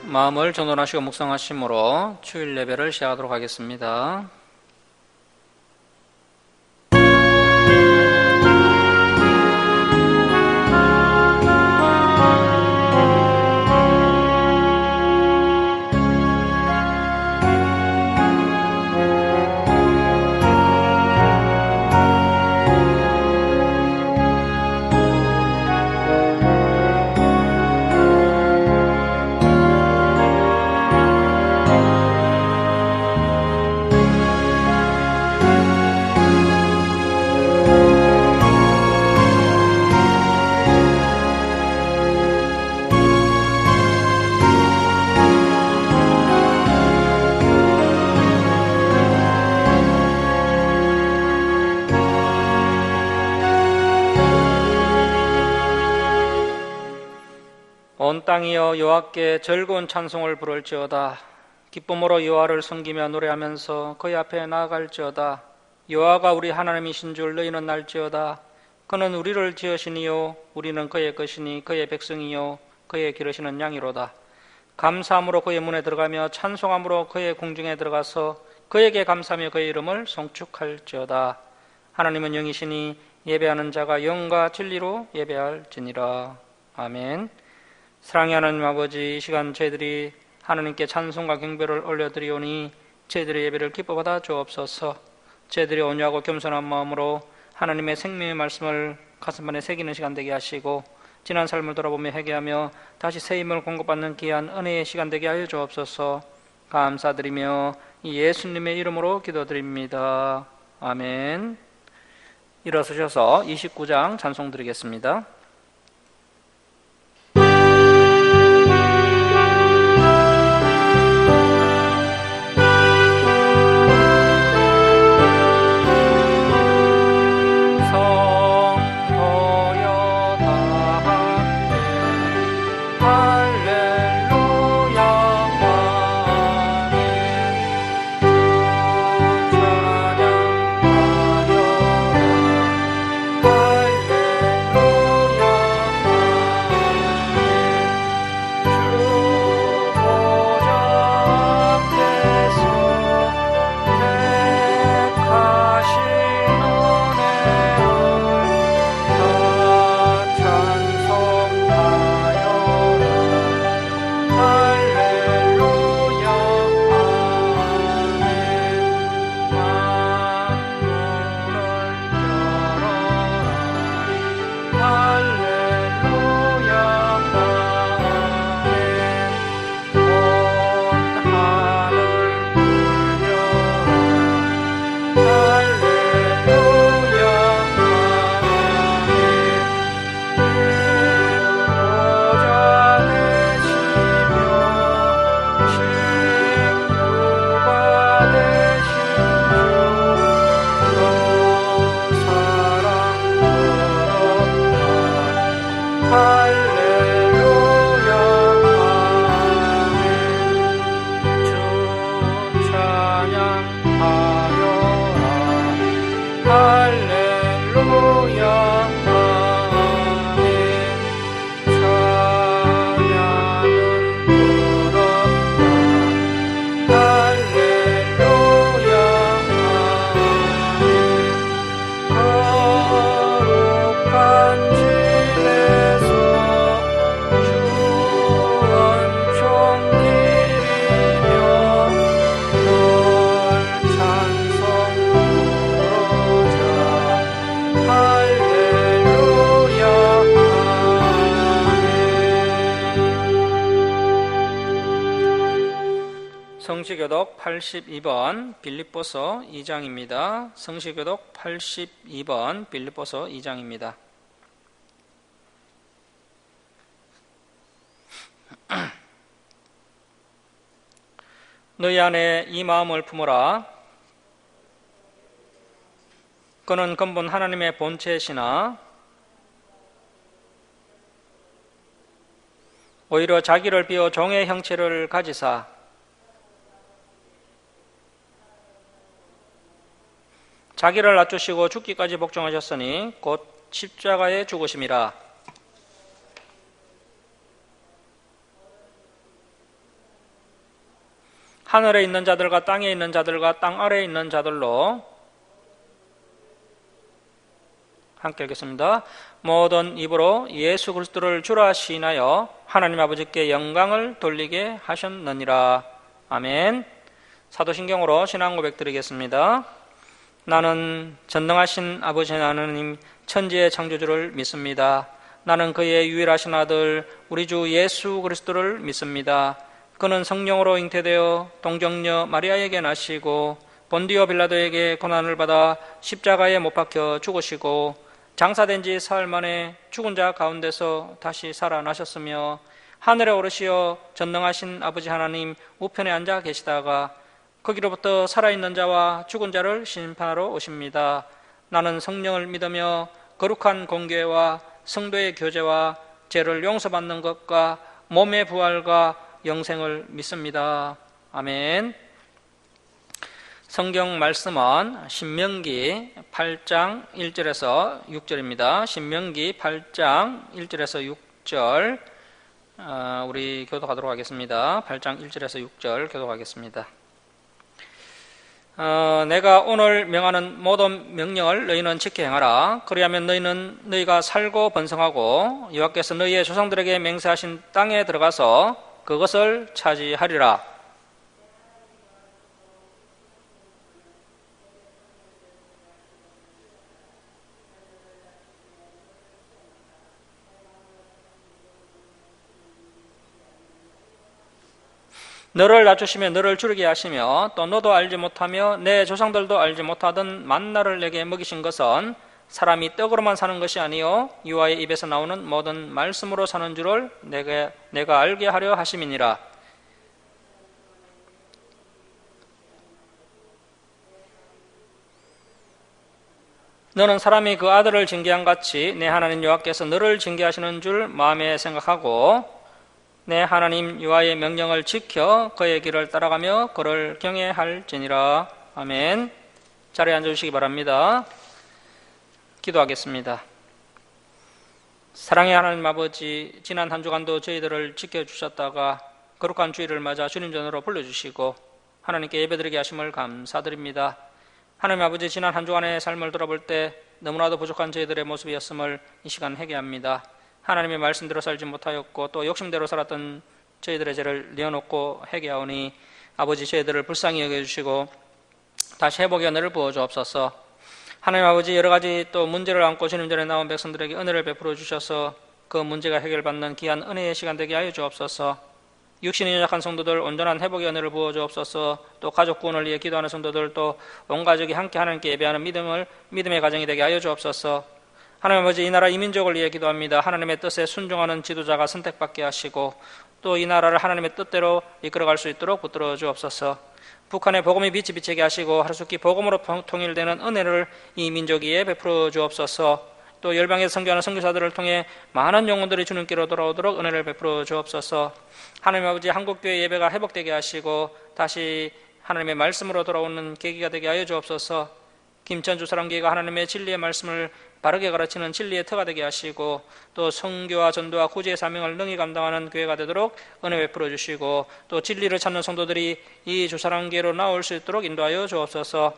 마음을 전환하시고 묵상하심으로 주일 예배를 시작하도록 하겠습니다. 온 땅이여 여호와께 즐거운 찬송을 부를지어다. 기쁨으로 여호와를 섬기며 노래하면서 그의 앞에 나아갈지어다. 여호와가 우리 하나님이신 줄 너희는 알지어다. 그는 우리를 지으시니요 우리는 그의 것이니 그의 백성이요 그의 기르시는 양이로다. 감사함으로 그의 문에 들어가며 찬송함으로 그의 궁중에 들어가서 그에게 감사하며 그의 이름을 송축할지어다. 하나님은 영이시니 예배하는 자가 영과 진리로 예배할지니라. 아멘. 사랑의 하나님 아버지, 이 시간 저희들이 하나님께 찬송과 경배를 올려드리오니 저희들의 예배를 기뻐 받아 주옵소서. 저희들이 온유하고 겸손한 마음으로 하나님의 생명의 말씀을 가슴안에 새기는 시간 되게 하시고 지난 삶을 돌아보며 회개하며 다시 새 힘을 공급받는 귀한 은혜의 시간 되게 하여 주옵소서. 감사드리며 이 예수님의 이름으로 기도드립니다. 아멘. 일어서셔서 29장 찬송 드리겠습니다. 성시교독 82번 빌립보서 2장입니다. 성시교독 82번 빌립보서 2장입니다. 너희 안에 이 마음을 품으라. 그는 근본 하나님의 본체시나 오히려 자기를 비워 종의 형체를 가지사 자기를 낮추시고 죽기까지 복종하셨으니 곧 십자가에 죽으심이라. 하늘에 있는 자들과 땅에 있는 자들과 땅 아래에 있는 자들로 함께 읽겠습니다. 모든 입으로 예수 그리스도를 주라 시인하여 하나님 아버지께 영광을 돌리게 하셨느니라. 아멘. 사도신경으로 신앙 고백 드리겠습니다. 나는 전능하신 아버지 하나님 천지의 창조주를 믿습니다. 나는 그의 유일하신 아들 우리 주 예수 그리스도를 믿습니다. 그는 성령으로 잉태되어 동정녀 마리아에게 나시고 본디오 빌라도에게 고난을 받아 십자가에 못 박혀 죽으시고 장사된 지 사흘 만에 죽은 자 가운데서 다시 살아나셨으며 하늘에 오르시어 전능하신 아버지 하나님 우편에 앉아 계시다가 거기로부터 살아있는 자와 죽은 자를 심판하러 오십니다. 나는 성령을 믿으며 거룩한 공교회와 성도의 교제와 죄를 용서받는 것과 몸의 부활과 영생을 믿습니다. 아멘. 성경 말씀은 신명기 8장 1절에서 6절입니다. 신명기 8장 1절에서 6절 우리 교독하도록 하겠습니다. 8장 1절에서 6절 교독하겠습니다. 내가 오늘 명하는 모든 명령을 너희는 지켜 행하라. 그리하면 너희는 너희가 살고 번성하고 여호와께서 너희의 조상들에게 맹세하신 땅에 들어가서 그것을 차지하리라. 너를 낮추시며 너를 줄이게 하시며 또 너도 알지 못하며 내 조상들도 알지 못하던 만나를 내게 먹이신 것은 사람이 떡으로만 사는 것이 아니요 여호와의 입에서 나오는 모든 말씀으로 사는 줄을 내가 알게 하려 하심이니라. 너는 사람이 그 아들을 징계한 같이 내 하나님 여호와께서 너를 징계하시는 줄 마음에 생각하고 내 하나님 여호와의 명령을 지켜 그의 길을 따라가며 그를 경외할지니라. 아멘. 자리에 앉아주시기 바랍니다. 기도하겠습니다. 사랑의 하나님 아버지, 지난 한 주간도 저희들을 지켜주셨다가 거룩한 주일을 맞아 주님 전으로 불러주시고 하나님께 예배드리게 하심을 감사드립니다. 하나님 아버지, 지난 한 주간의 삶을 돌아볼 때 너무나도 부족한 저희들의 모습이었음을 이 시간 회개합니다. 하나님의 말씀대로 살지 못하였고 또 욕심대로 살았던 저희들의 죄를 내어놓고 회개하오니 아버지, 저희들을 불쌍히 여겨주시고 다시 회복의 은혜를 부어주옵소서. 하나님 아버지, 여러 가지 또 문제를 안고 주님 전에 나온 백성들에게 은혜를 베풀어 주셔서 그 문제가 해결받는 귀한 은혜의 시간 되게 하여 주옵소서. 육신이 연약한 성도들 온전한 회복의 은혜를 부어 주옵소서. 또 가족 구원을 위해 기도하는 성도들 또 온 가족이 함께 하나님께 예배하는 믿음의 가정이 되게 하여 주옵소서. 하나님 아버지, 이 나라 이 민족을 위해 기도합니다. 하나님의 뜻에 순종하는 지도자가 선택받게 하시고 또 이 나라를 하나님의 뜻대로 이끌어갈 수 있도록 붙들어 주옵소서. 북한의 복음이 빛이 비치게 하시고 하루속히 복음으로 통일되는 은혜를 이 민족 위에 베풀어 주옵소서. 또 열방에서 선교하는 선교사들을 통해 많은 영혼들이 주님께로 돌아오도록 은혜를 베풀어 주옵소서. 하나님 아버지, 한국교회 예배가 회복되게 하시고 다시 하나님의 말씀으로 돌아오는 계기가 되게 하여 주옵소서. 김천주 사랑교회가 하나님의 진리의 말씀을 바르게 가르치는 진리의 터가 되게 하시고 또 선교와 전도와 구제의 사명을 능히 감당하는 교회가 되도록 은혜 베풀어 주시고 또 진리를 찾는 성도들이 이 주사랑교회로 나올 수 있도록 인도하여 주옵소서.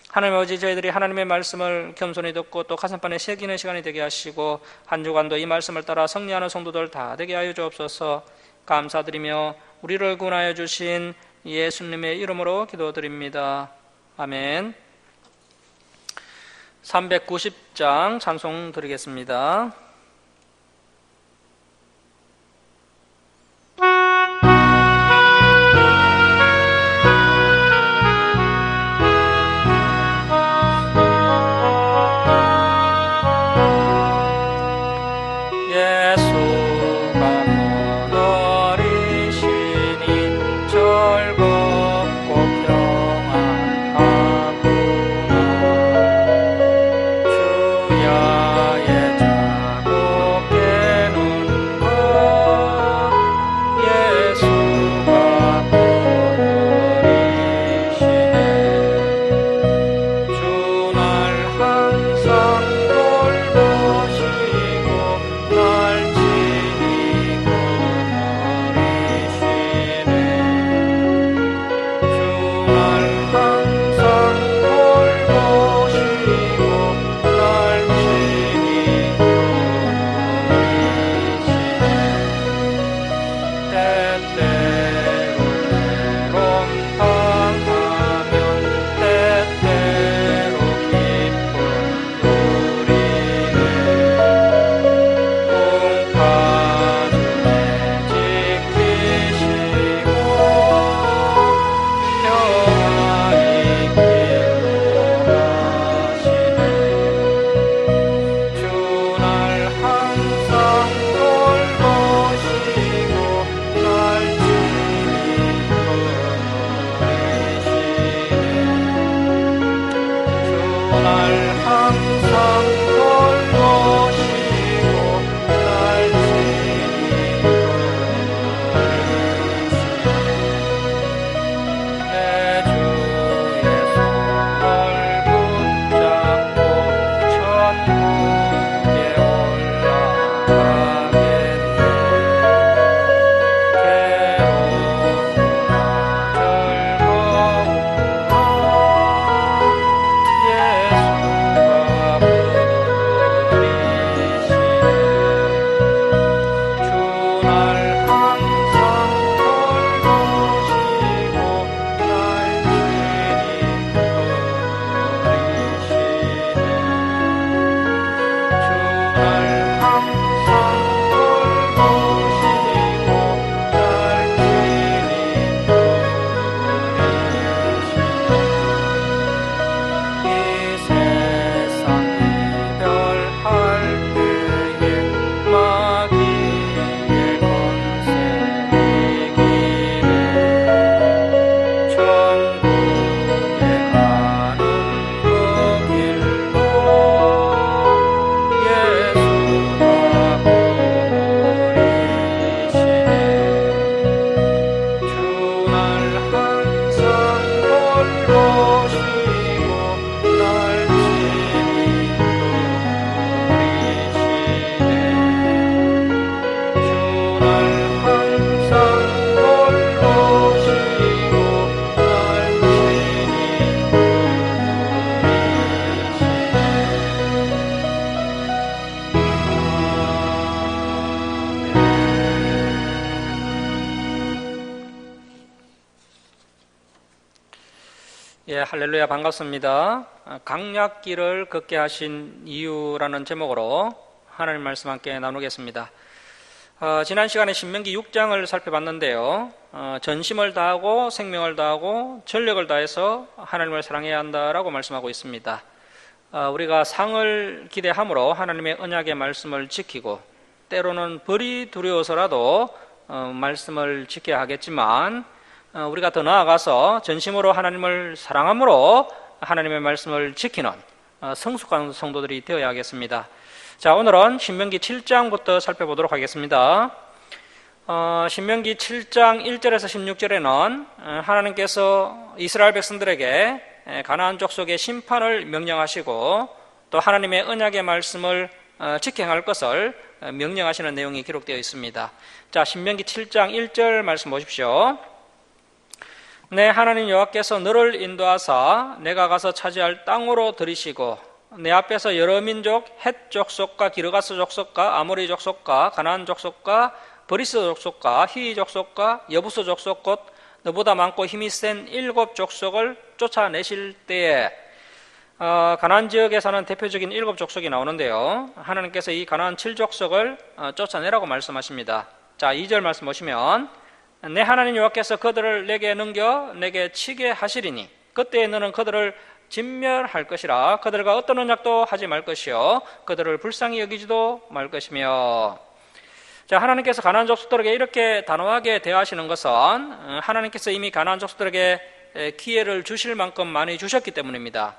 하나님 아버지, 저희들이 하나님의 말씀을 겸손히 듣고 또 가슴판에 새기는 시간이 되게 하시고 한 주간도 이 말씀을 따라 승리하는 성도들 다 되게 하여 주옵소서. 감사드리며 우리를 구원하여 주신 예수님의 이름으로 기도드립니다. 아멘. 390장 찬송 드리겠습니다. 주야의 자 예, 할렐루야, 반갑습니다. 강약길을 걷게 하신 이유라는 제목으로 하나님 말씀 함께 나누겠습니다. 지난 시간에 신명기 6장을 살펴봤는데요. 전심을 다하고 생명을 다하고 전력을 다해서 하나님을 사랑해야 한다라고 말씀하고 있습니다. 우리가 상을 기대함으로 하나님의 언약의 말씀을 지키고 때로는 벌이 두려워서라도 말씀을 지켜야 하겠지만 우리가 더 나아가서 전심으로 하나님을 사랑함으로 하나님의 말씀을 지키는 성숙한 성도들이 되어야 하겠습니다. 자, 오늘은 신명기 7장부터 살펴보도록 하겠습니다. 신명기 7장 1절에서 16절에는 하나님께서 이스라엘 백성들에게 가나안 족속의 심판을 명령하시고 또 하나님의 언약의 말씀을 지켜야 할 것을 명령하시는 내용이 기록되어 있습니다. 자, 신명기 7장 1절 말씀 보십시오. 내 하나님 여호와께서 너를 인도하사 내가 가서 차지할 땅으로 들이시고 내 앞에서 여러 민족 헷 족속과 기르가스 족속과 아모리 족속과 가나안 족속과 브리스 족속과 히위 족속과 여부스 족속 곧 너보다 많고 힘이 센 7 족속을 쫓아내실 때에 가나안 지역에 사는 대표적인 7 족속이 나오는데요. 하나님께서 이 가나안 7 족속을 쫓아내라고 말씀하십니다. 자, 2절 말씀 보시면 내 하나님 여호와께서 그들을 내게 넘겨 내게 치게 하시리니 그때에 너는 그들을 진멸할 것이라 그들과 어떤 언약도 하지 말 것이요 그들을 불쌍히 여기지도 말 것이며. 자, 하나님께서 가나안 족속들에게 이렇게 단호하게 대하시는 것은 하나님께서 이미 가나안 족속들에게 기회를 주실 만큼 많이 주셨기 때문입니다.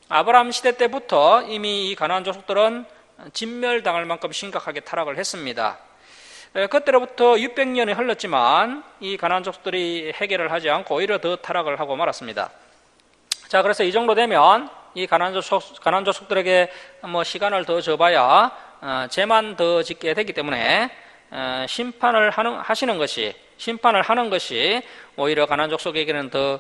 아브라함 시대 때부터 이미 이 가나안 족속들은 진멸당할 만큼 심각하게 타락을 했습니다. 그때로부터 600년이 흘렀지만 이 가나안 족속들이 해결을 하지 않고 오히려 더 타락을 하고 말았습니다. 자, 그래서 이 정도 되면 이 가나안 족속들에게 시간을 더 줘봐야 죄만 더 짓게 되기 때문에 심판을 하는 것이 오히려 가나안 족속에게는 더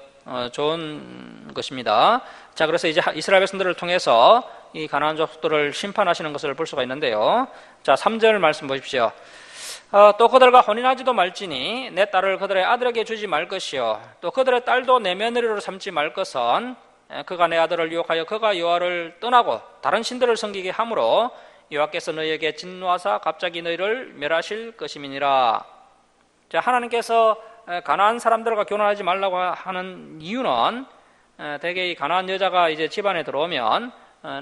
좋은 것입니다. 자, 그래서 이제 이스라엘 백성들을 통해서 이 가나안 족속들을 심판하시는 것을 볼 수가 있는데요. 자, 3절 말씀 보십시오. 또 그들과 혼인하지도 말지니 내 딸을 그들의 아들에게 주지 말 것이요 또 그들의 딸도 내 며느리로 삼지 말 것은 그가 내 아들을 유혹하여 그가 여호와를 떠나고 다른 신들을 섬기게 하므로 여호와께서 너희에게 진노하사 갑자기 너희를 멸하실 것임이니라. 자, 하나님께서 가나안 사람들과 결혼하지 말라고 하는 이유는 대개 이 가나안 여자가 이제 집안에 들어오면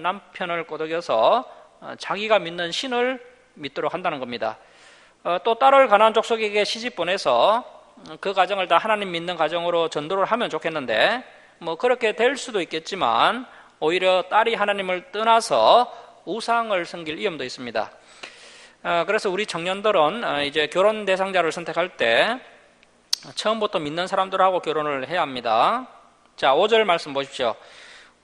남편을 꼬드겨서 자기가 믿는 신을 믿도록 한다는 겁니다. 또 딸을 가나안 족속에게 시집 보내서 그 가정을 다 하나님 믿는 가정으로 전도를 하면 좋겠는데 뭐 그렇게 될 수도 있겠지만 오히려 딸이 하나님을 떠나서 우상을 섬길 위험도 있습니다. 그래서 우리 청년들은 이제 결혼 대상자를 선택할 때 처음부터 믿는 사람들하고 결혼을 해야 합니다. 자, 5절 말씀 보십시오.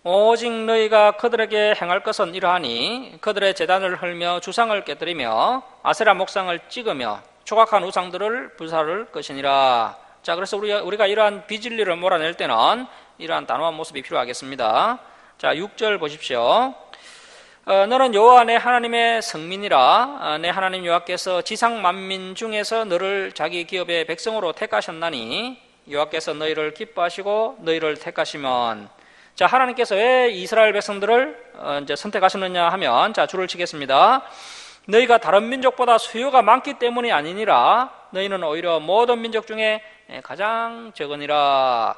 오직 너희가 그들에게 행할 것은 이러하니 그들의 제단을 헐며 주상을 깨뜨리며 아세라 목상을 찍으며 조각한 우상들을 불사를 것이니라. 자, 그래서 우리가 이러한 비진리를 몰아낼 때는 이러한 단호한 모습이 필요하겠습니다. 자, 6절 보십시오. 너는 여호와 내 하나님의 성민이라. 내 하나님 여호와께서 지상 만민 중에서 너를 자기 기업의 백성으로 택하셨나니 여호와께서 너희를 기뻐하시고 너희를 택하시면. 자, 하나님께서 왜 이스라엘 백성들을 이제 선택하셨느냐 하면, 자, 줄을 치겠습니다. 너희가 다른 민족보다 수요가 많기 때문이 아니니라. 너희는 오히려 모든 민족 중에 가장 적으니라.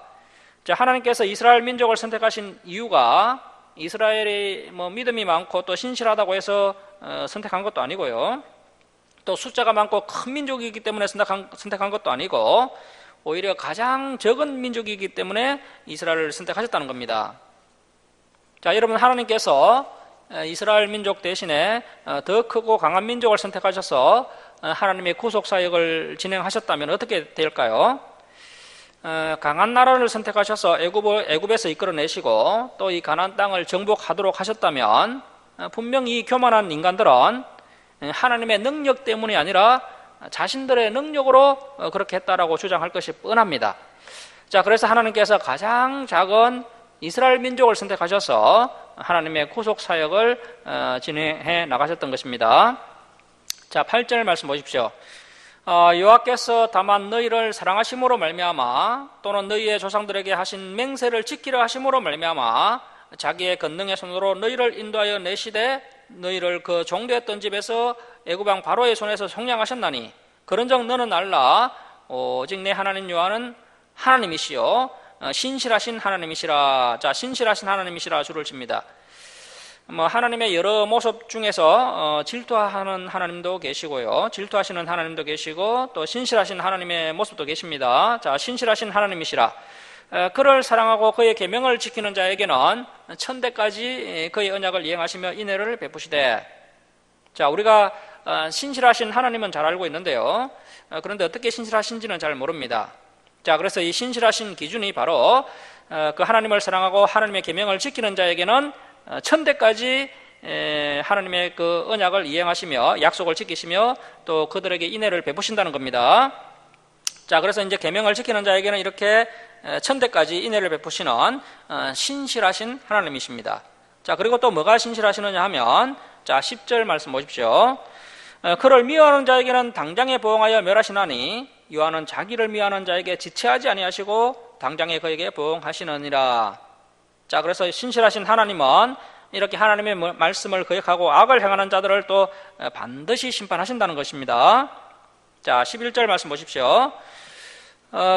자, 하나님께서 이스라엘 민족을 선택하신 이유가 이스라엘이 뭐 믿음이 많고 또 신실하다고 해서 선택한 것도 아니고요. 또 숫자가 많고 큰 민족이기 때문에 선택한 것도 아니고 오히려 가장 적은 민족이기 때문에 이스라엘을 선택하셨다는 겁니다. 자, 여러분, 하나님께서 이스라엘 민족 대신에 더 크고 강한 민족을 선택하셔서 하나님의 구속 사역을 진행하셨다면 어떻게 될까요? 강한 나라를 선택하셔서 애굽에서 이끌어내시고 또 이 가나안 땅을 정복하도록 하셨다면 분명히 이 교만한 인간들은 하나님의 능력 때문이 아니라 자신들의 능력으로 그렇게 했다라고 주장할 것이 뻔합니다. 자, 그래서 하나님께서 가장 작은 이스라엘 민족을 선택하셔서 하나님의 구속 사역을 진행해 나가셨던 것입니다. 자, 8절 말씀 보십시오. 여호와께서 다만 너희를 사랑하심으로 말미암아 또는 너희의 조상들에게 하신 맹세를 지키려 하심으로 말미암아 자기의 권능의 손으로 너희를 인도하여 내시되 너희를 그 종되었던 집에서 애굽 왕 바로의 손에서 속량하셨나니 그런즉 너는 알라. 오직 내 하나님 여호와는 하나님이시요 신실하신 하나님이시라. 자, 신실하신 하나님이시라 줄을 칩니다. 하나님의 여러 모습 중에서 질투하는 하나님도 계시고요, 질투하시는 하나님도 계시고 또 신실하신 하나님의 모습도 계십니다. 자, 신실하신 하나님이시라. 그를 사랑하고 그의 계명을 지키는 자에게는 천대까지 그의 언약을 이행하시며 인애를 베푸시되. 자, 우리가 신실하신 하나님은 잘 알고 있는데요, 그런데 어떻게 신실하신지는 잘 모릅니다. 자, 그래서 이 신실하신 기준이 바로 그 하나님을 사랑하고 하나님의 계명을 지키는 자에게는 천대까지 하나님의 그 언약을 이행하시며 약속을 지키시며 또 그들에게 인애를 베푸신다는 겁니다. 자, 그래서 이제 계명을 지키는 자에게는 이렇게 천대까지 인애를 베푸시는 신실하신 하나님이십니다. 자, 그리고 또 뭐가 신실하시느냐 하면, 자, 10절 말씀 보십시오. 그를 미워하는 자에게는 당장에 보응하여 멸하시나니 여호와는 자기를 미워하는 자에게 지체하지 아니하시고 당장에 그에게 보응하시느니라. 자, 그래서 신실하신 하나님은 이렇게 하나님의 말씀을 거역하고 악을 행하는 자들을 또 반드시 심판하신다는 것입니다. 자, 11절 말씀 보십시오.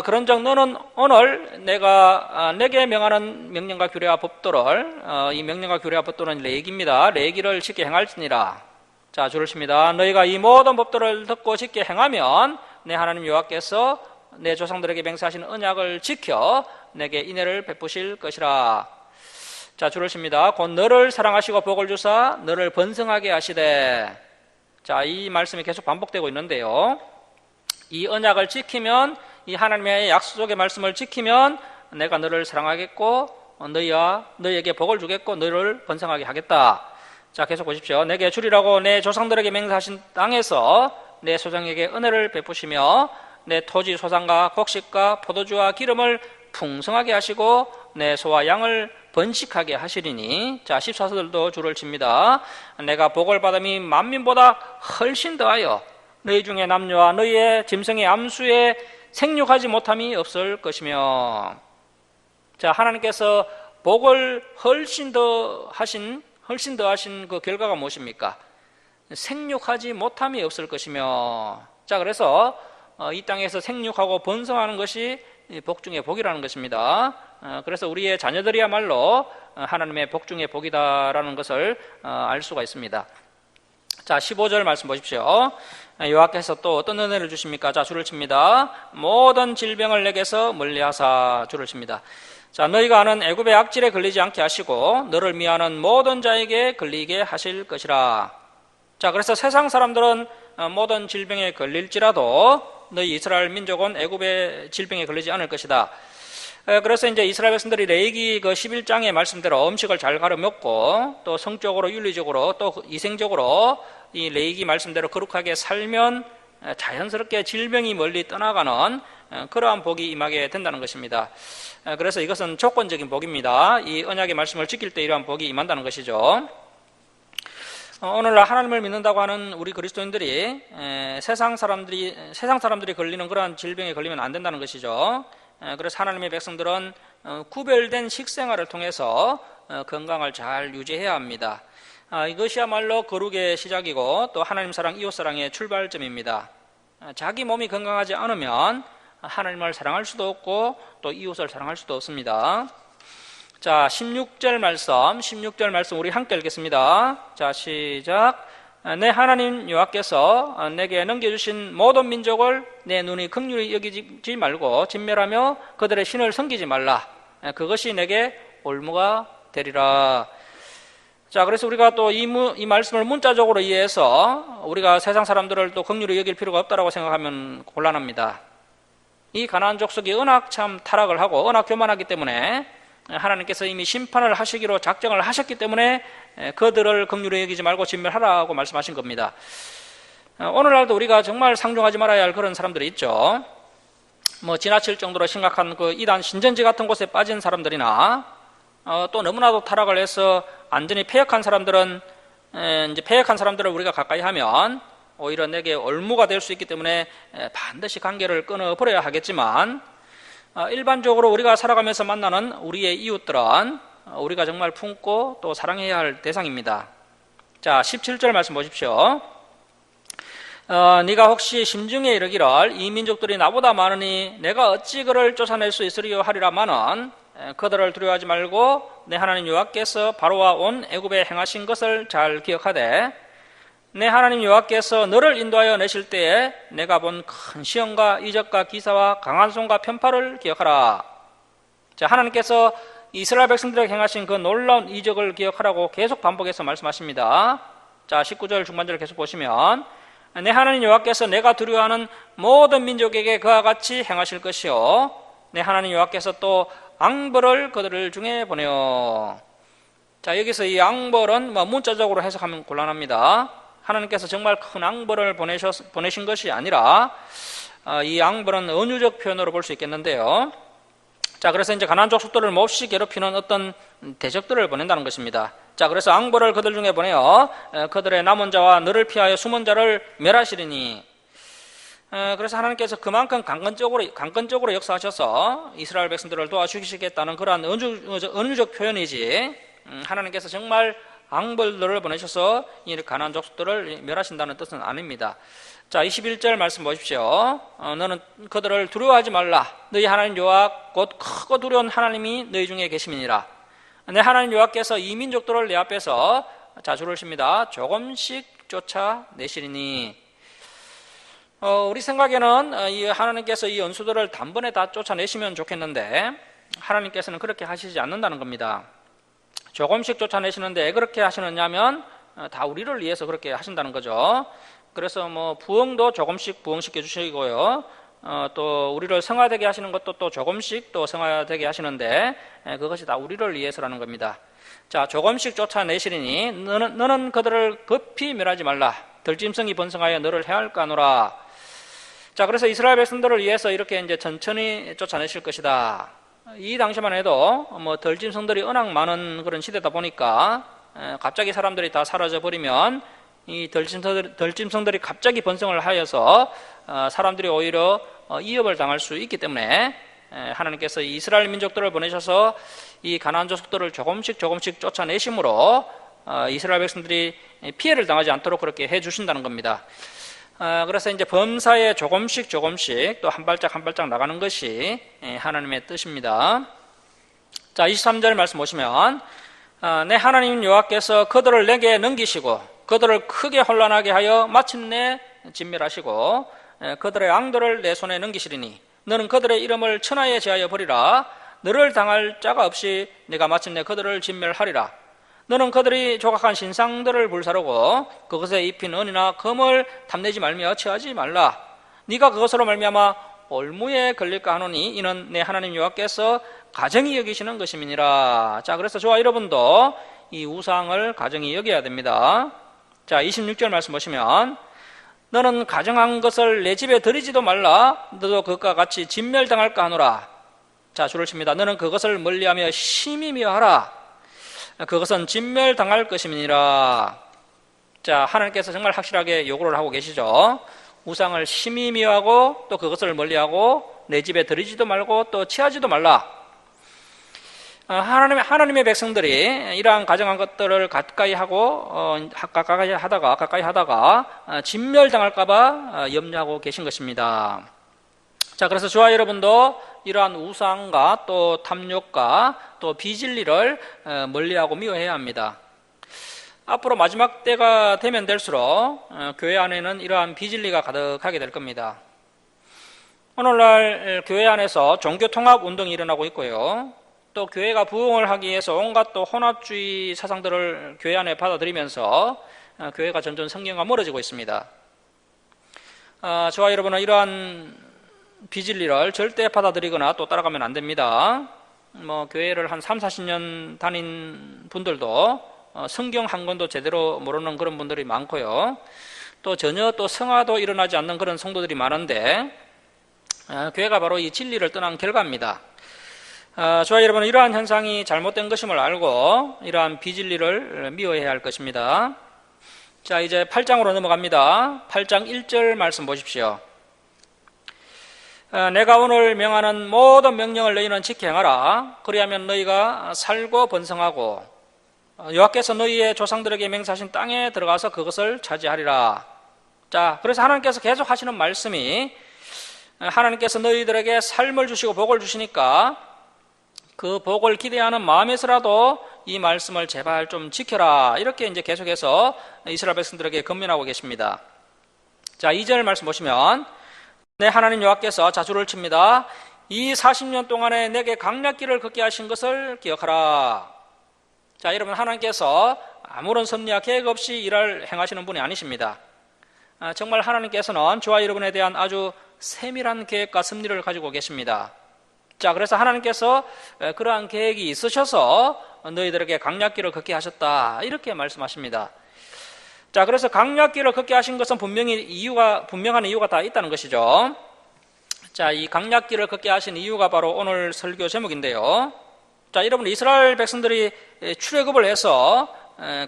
그런즉 너는 오늘 내가 내게 명하는 명령과 규례와 법도를, 이 명령과 규례와 법도는 레위기입니다. 레위기를 지켜 행할지니라. 자, 줄을 칩니다. 너희가 이 모든 법도를 듣고 지켜 행하면 내 하나님 여호와께서 내 조상들에게 맹세하신 언약을 지켜 내게 인애를 베푸실 것이라. 자, 줄을 칩니다. 곧 너를 사랑하시고 복을 주사 너를 번성하게 하시되. 자, 이 말씀이 계속 반복되고 있는데요, 이 언약을 지키면, 이 하나님의 약속의 말씀을 지키면 내가 너를 사랑하겠고 너희에게 복을 주겠고 너를 번성하게 하겠다. 자, 계속 보십시오. 내게 주리라고 내 조상들에게 맹세하신 땅에서 내 소정에게 은혜를 베푸시며 내 토지 소산과 곡식과 포도주와 기름을 풍성하게 하시고 내 소와 양을 번식하게 하시리니. 자, 14절도 줄을 칩니다. 내가 복을 받음이 만민보다 훨씬 더하여 너희 중에 남녀와 너희의 짐승의 암수에 생육하지 못함이 없을 것이며. 자, 하나님께서 복을 훨씬 더하신 그 결과가 무엇입니까? 생육하지 못함이 없을 것이며. 자, 그래서 이 땅에서 생육하고 번성하는 것이 복 중의 복이라는 것입니다. 그래서 우리의 자녀들이야말로 하나님의 복 중의 복이다라는 것을 알 수가 있습니다. 자, 15절 말씀 보십시오. 여호와께서 또 어떤 은혜를 주십니까? 자, 줄을 칩니다. 모든 질병을 내게서 멀리하사. 줄을 칩니다. 자, 너희가 아는 애굽의 악질에 걸리지 않게 하시고 너를 미워하는 모든 자에게 걸리게 하실 것이라. 자, 그래서 세상 사람들은 모든 질병에 걸릴지라도 너희 이스라엘 민족은 애굽의 질병에 걸리지 않을 것이다. 그래서 이제 이스라엘 백성들이 레위기 그 11장의 말씀대로 음식을 잘 가려 먹고 또 성적으로 윤리적으로 또 이생적으로 이 레위기 말씀대로 거룩하게 살면 자연스럽게 질병이 멀리 떠나가는 그러한 복이 임하게 된다는 것입니다. 그래서 이것은 조건적인 복입니다. 이 언약의 말씀을 지킬 때 이러한 복이 임한다는 것이죠. 오늘날 하나님을 믿는다고 하는 우리 그리스도인들이 세상 사람들이 걸리는 그러한 질병에 걸리면 안 된다는 것이죠. 그래서 하나님의 백성들은 구별된 식생활을 통해서 건강을 잘 유지해야 합니다. 이것이야말로 거룩의 시작이고 또 하나님 사랑, 이웃 사랑의 출발점입니다. 자기 몸이 건강하지 않으면 하나님을 사랑할 수도 없고 또 이웃을 사랑할 수도 없습니다. 자, 16절 말씀 우리 함께 읽겠습니다. 자, 시작. 내 하나님 여호와께서 내게 넘겨주신 모든 민족을 내 눈이 긍휼히 여기지 말고 진멸하며 그들의 신을 섬기지 말라. 그것이 내게 올무가 되리라. 자, 그래서 우리가 또 이 말씀을 문자적으로 이해해서 우리가 세상 사람들을 또 긍휼히 여길 필요가 없다라고 생각하면 곤란합니다. 이 가나안 족속이 언약 참 타락을 하고 언약 교만하기 때문에 하나님께서 이미 심판을 하시기로 작정을 하셨기 때문에 그들을 긍휼히 여기지 말고 진멸하라고 말씀하신 겁니다. 오늘날도 우리가 정말 상종하지 말아야 할 그런 사람들이 있죠. 지나칠 정도로 심각한 그 이단 신전지 같은 곳에 빠진 사람들이나 또 너무나도 타락을 해서 완전히 패역한 사람들은 이제 패역한 사람들을 우리가 가까이 하면 오히려 내게 올무가 될 수 있기 때문에 반드시 관계를 끊어버려야 하겠지만 일반적으로 우리가 살아가면서 만나는 우리의 이웃들은 우리가 정말 품고 또 사랑해야 할 대상입니다. 자, 17절 말씀 보십시오. 네가 혹시 심중에 이르기를 이 민족들이 나보다 많으니 내가 어찌 그를 쫓아낼 수 있으리요 하리라마는 그들을 두려워하지 말고 내 하나님 여호와께서 바로와 온 애굽에 행하신 것을 잘 기억하되 내 하나님 여호와께서 너를 인도하여 내실 때에 내가 본 큰 시험과 이적과 기사와 강한 손과 편파를 기억하라. 자, 하나님께서 이스라엘 백성들에게 행하신 그 놀라운 이적을 기억하라고 계속 반복해서 말씀하십니다. 자, 19절 중반절을 계속 보시면 내 하나님 여호와께서 내가 두려워하는 모든 민족에게 그와 같이 행하실 것이요 내 하나님 여호와께서 또 앙벌을 그들 중에 보내어. 자, 여기서 이 앙벌은 문자적으로 해석하면 곤란합니다. 하나님께서 정말 큰 앙벌을 보내신 것이 아니라 이 앙벌은 은유적 표현으로 볼 수 있겠는데요. 자, 그래서 이제 가나안 족속들을 몹시 괴롭히는 어떤 대적들을 보낸다는 것입니다. 자, 그래서 앙벌을 그들 중에 보내어 그들의 남은 자와 너를 피하여 숨은 자를 멸하시리니. 그래서 하나님께서 그만큼 강건적으로 역사하셔서 이스라엘 백성들을 도와주시겠다는 그러한 은유적 표현이지 하나님께서 정말 앙벌들을 보내셔서 이 가나안 족속들을 멸하신다는 뜻은 아닙니다. 자, 21절 말씀 보십시오. 너는 그들을 두려워하지 말라. 너희 하나님 여호와 곧 크고 두려운 하나님이 너희 중에 계심이니라. 내 하나님 여호와께서 이 민족들을 내 앞에서 자주를 십니다. 조금씩 쫓아내시리니. 우리 생각에는 이 하나님께서 이 원수들을 단번에 다 쫓아내시면 좋겠는데 하나님께서는 그렇게 하시지 않는다는 겁니다. 조금씩 쫓아내시는데 왜 그렇게 하시느냐면 다 우리를 위해서 그렇게 하신다는 거죠. 그래서 부흥도 조금씩 부흥시켜 주시고요. 또 우리를 성화되게 하시는 것도 또 조금씩 또 성화되게 하시는데 그것이 다 우리를 위해서라는 겁니다. 자, 조금씩 쫓아내시리니 너는 그들을 급히 멸하지 말라. 들짐승이 번성하여 너를 해할까노라. 자, 그래서 이스라엘 백성들을 위해서 이렇게 이제 천천히 쫓아내실 것이다. 이 당시만 해도 들짐승들이 워낙 많은 그런 시대다 보니까 갑자기 사람들이 다 사라져 버리면 이 덜짐승들이 갑자기 번성을 하여서 사람들이 오히려 위협을 당할 수 있기 때문에 하나님께서 이스라엘 민족들을 보내셔서 이 가나안 족속들을 조금씩 쫓아내심으로 이스라엘 백성들이 피해를 당하지 않도록 그렇게 해주신다는 겁니다. 그래서 이제 범사에 조금씩 또 한 발짝 나가는 것이 하나님의 뜻입니다. 자, 23절 말씀 보시면 내 하나님 여호와께서 그들을 내게 넘기시고 그들을 크게 혼란하게 하여 마침내 진멸하시고 그들의 앙도를 내 손에 넘기시리니 너는 그들의 이름을 천하에 제하여 버리라. 너를 당할 자가 없이 내가 마침내 그들을 진멸하리라. 너는 그들이 조각한 신상들을 불사르고 그것에 입힌 은이나 금을 탐내지 말며 취하지 말라. 네가 그것으로 말미암아 올무에 걸릴까 하노니 이는 내 하나님 여호와께서 가정히 여기시는 것임이니라. 자, 그래서 저와 여러분도 이 우상을 가정히 여겨야 됩니다. 자, 26절 말씀 보시면 너는 가정한 것을 내 집에 들이지도 말라. 너도 그것과 같이 진멸당할까 하노라. 자, 줄을 칩니다. 너는 그것을 멀리하며 심히 미워하라. 그것은 진멸당할 것임이니라. 자, 하나님께서 정말 확실하게 요구를 하고 계시죠. 우상을 심히 미워하고 또 그것을 멀리하고 내 집에 들이지도 말고 또 취하지도 말라. 하나님의 백성들이 이러한 가정한 것들을 가까이 하다가 진멸당할까봐 염려하고 계신 것입니다. 자, 그래서 저와 여러분도 이러한 우상과 또 탐욕과 또 비진리를 멀리하고 미워해야 합니다. 앞으로 마지막 때가 되면 될수록 교회 안에는 이러한 비진리가 가득하게 될 겁니다. 오늘날 교회 안에서 종교통합 운동이 일어나고 있고요. 또 교회가 부흥을 하기 위해서 온갖 또 혼합주의 사상들을 교회 안에 받아들이면서 교회가 점점 성경과 멀어지고 있습니다. 저와 여러분은 이러한 비진리를 절대 받아들이거나 또 따라가면 안 됩니다. 교회를 한 30-40년 다닌 분들도 성경 한 권도 제대로 모르는 그런 분들이 많고요. 또 전혀 또 성화도 일어나지 않는 그런 성도들이 많은데 교회가 바로 이 진리를 떠난 결과입니다. 저와 여러분은 이러한 현상이 잘못된 것임을 알고 이러한 비진리를 미워해야 할 것입니다. 자, 이제 8장으로 넘어갑니다. 8장 1절 말씀 보십시오. 내가 오늘 명하는 모든 명령을 너희는 지켜 행하라. 그리하면 너희가 살고 번성하고 여호와께서 너희의 조상들에게 맹세하신 땅에 들어가서 그것을 차지하리라. 자, 그래서 하나님께서 계속 하시는 말씀이 하나님께서 너희들에게 삶을 주시고 복을 주시니까 그 복을 기대하는 마음에서라도 이 말씀을 제발 좀 지켜라. 이렇게 이제 계속해서 이스라엘 백성들에게 권면하고 계십니다. 자, 2절 말씀 보시면 내 하나님 여호와께서 자주를 칩니다. 이 40년 동안에 내게 강약길을 걷게 하신 것을 기억하라. 자, 여러분, 하나님께서 아무런 섭리와 계획 없이 일을 행하시는 분이 아니십니다. 정말 하나님께서는 저와 여러분에 대한 아주 세밀한 계획과 섭리를 가지고 계십니다. 자, 그래서 하나님께서 그러한 계획이 있으셔서 너희들에게 강약길을 걷게 하셨다. 이렇게 말씀하십니다. 자, 그래서 강약길을 걷게 하신 것은 분명한 이유가 다 있다는 것이죠. 자, 이 강약길을 걷게 하신 이유가 바로 오늘 설교 제목인데요. 자, 여러분, 이스라엘 백성들이 출애굽을 해서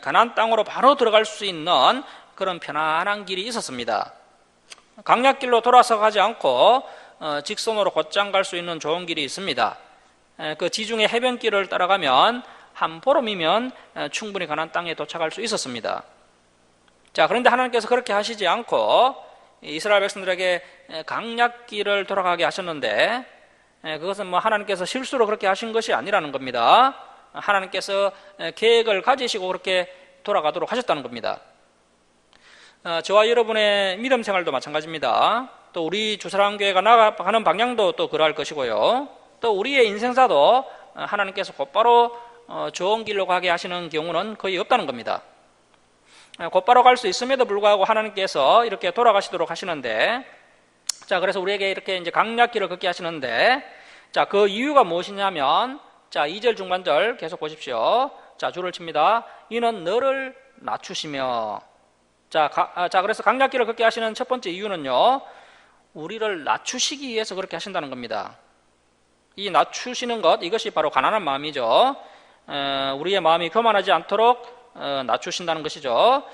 가나안 땅으로 바로 들어갈 수 있는 그런 편안한 길이 있었습니다. 강약길로 돌아서 가지 않고 직선으로 곧장 갈 수 있는 좋은 길이 있습니다. 그 지중해 해변길을 따라가면 한 보름이면 충분히 가나안 땅에 도착할 수 있었습니다. 자, 그런데 하나님께서 그렇게 하시지 않고 이스라엘 백성들에게 강약길을 돌아가게 하셨는데 그것은 하나님께서 실수로 그렇게 하신 것이 아니라는 겁니다. 하나님께서 계획을 가지시고 그렇게 돌아가도록 하셨다는 겁니다. 저와 여러분의 믿음 생활도 마찬가지입니다. 또 우리 주사랑교회가 나아가는 방향도 또 그러할 것이고요. 또 우리의 인생사도 하나님께서 곧바로 좋은 길로 가게 하시는 경우는 거의 없다는 겁니다. 곧바로 갈 수 있음에도 불구하고 하나님께서 이렇게 돌아가시도록 하시는데, 자, 그래서 우리에게 이렇게 이제 강약길을 걷게 하시는데, 자, 그 이유가 무엇이냐면, 자, 2절 중반절 계속 보십시오. 자, 줄을 칩니다. 이는 너를 낮추시며. 자, 그래서 강약길을 걷게 하시는 첫 번째 이유는요, 우리를 낮추시기 위해서 그렇게 하신다는 겁니다. 이 낮추시는 것, 이것이 바로 가난한 마음이죠. 우리의 마음이 교만하지 않도록 낮추신다는 것이죠.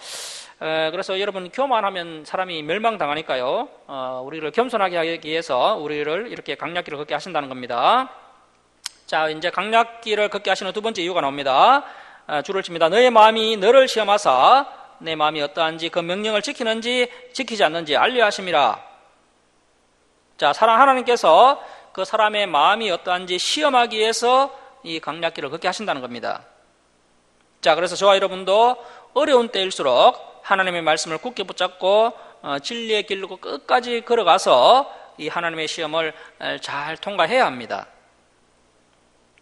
그래서 여러분, 교만하면 사람이 멸망당하니까요. 우리를 겸손하게 하기 위해서 우리를 이렇게 강약길을 걷게 하신다는 겁니다. 자, 이제 강약길을 걷게 하시는 두 번째 이유가 나옵니다. 줄을 칩니다. 너의 마음이 너를 시험하사 내 마음이 어떠한지 그 명령을 지키는지 지키지 않는지 알려 하심이라. 자, 하나님께서 그 사람의 마음이 어떠한지 시험하기 위해서 이 강약길을 걷게 하신다는 겁니다. 자, 그래서 저와 여러분도 어려운 때일수록 하나님의 말씀을 굳게 붙잡고 진리의 길로 끝까지 걸어가서 이 하나님의 시험을 잘 통과해야 합니다.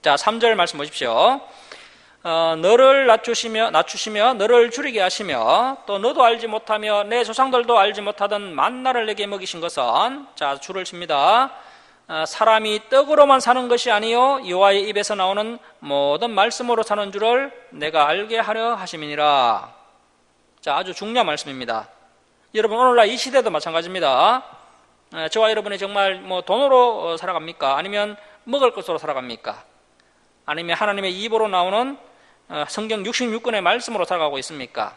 자, 3절 말씀 보십시오. 너를 낮추시며 너를 줄이게 하시며 또 너도 알지 못하며 내 조상들도 알지 못하던 만나를 내게 먹이신 것은, 자, 줄을 칩니다. 사람이 떡으로만 사는 것이 아니요 여호와의 입에서 나오는 모든 말씀으로 사는 줄을 내가 알게 하려 하심이니라. 자, 아주 중요한 말씀입니다. 여러분, 오늘날 이 시대도 마찬가지입니다. 저와 여러분이 정말 돈으로 살아갑니까? 아니면 먹을 것으로 살아갑니까? 아니면 하나님의 입으로 나오는 성경 66권의 말씀으로 살아가고 있습니까?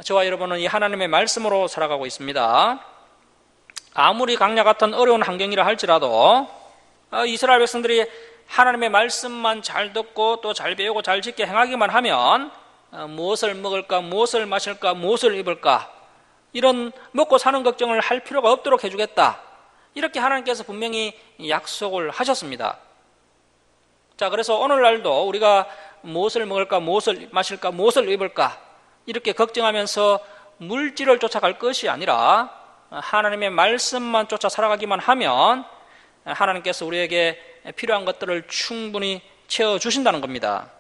저와 여러분은 이 하나님의 말씀으로 살아가고 있습니다. 아무리 강약 같은 어려운 환경이라 할지라도 이스라엘 백성들이 하나님의 말씀만 잘 듣고 또 잘 배우고 잘 지켜 행하기만 하면 무엇을 먹을까, 무엇을 마실까, 무엇을 입을까, 이런 먹고 사는 걱정을 할 필요가 없도록 해주겠다, 이렇게 하나님께서 분명히 약속을 하셨습니다. 자, 그래서 오늘날도 우리가 무엇을 먹을까, 무엇을 마실까, 무엇을 입을까 이렇게 걱정하면서 물질을 쫓아갈 것이 아니라 하나님의 말씀만 쫓아 살아가기만 하면 하나님께서 우리에게 필요한 것들을 충분히 채워주신다는 겁니다.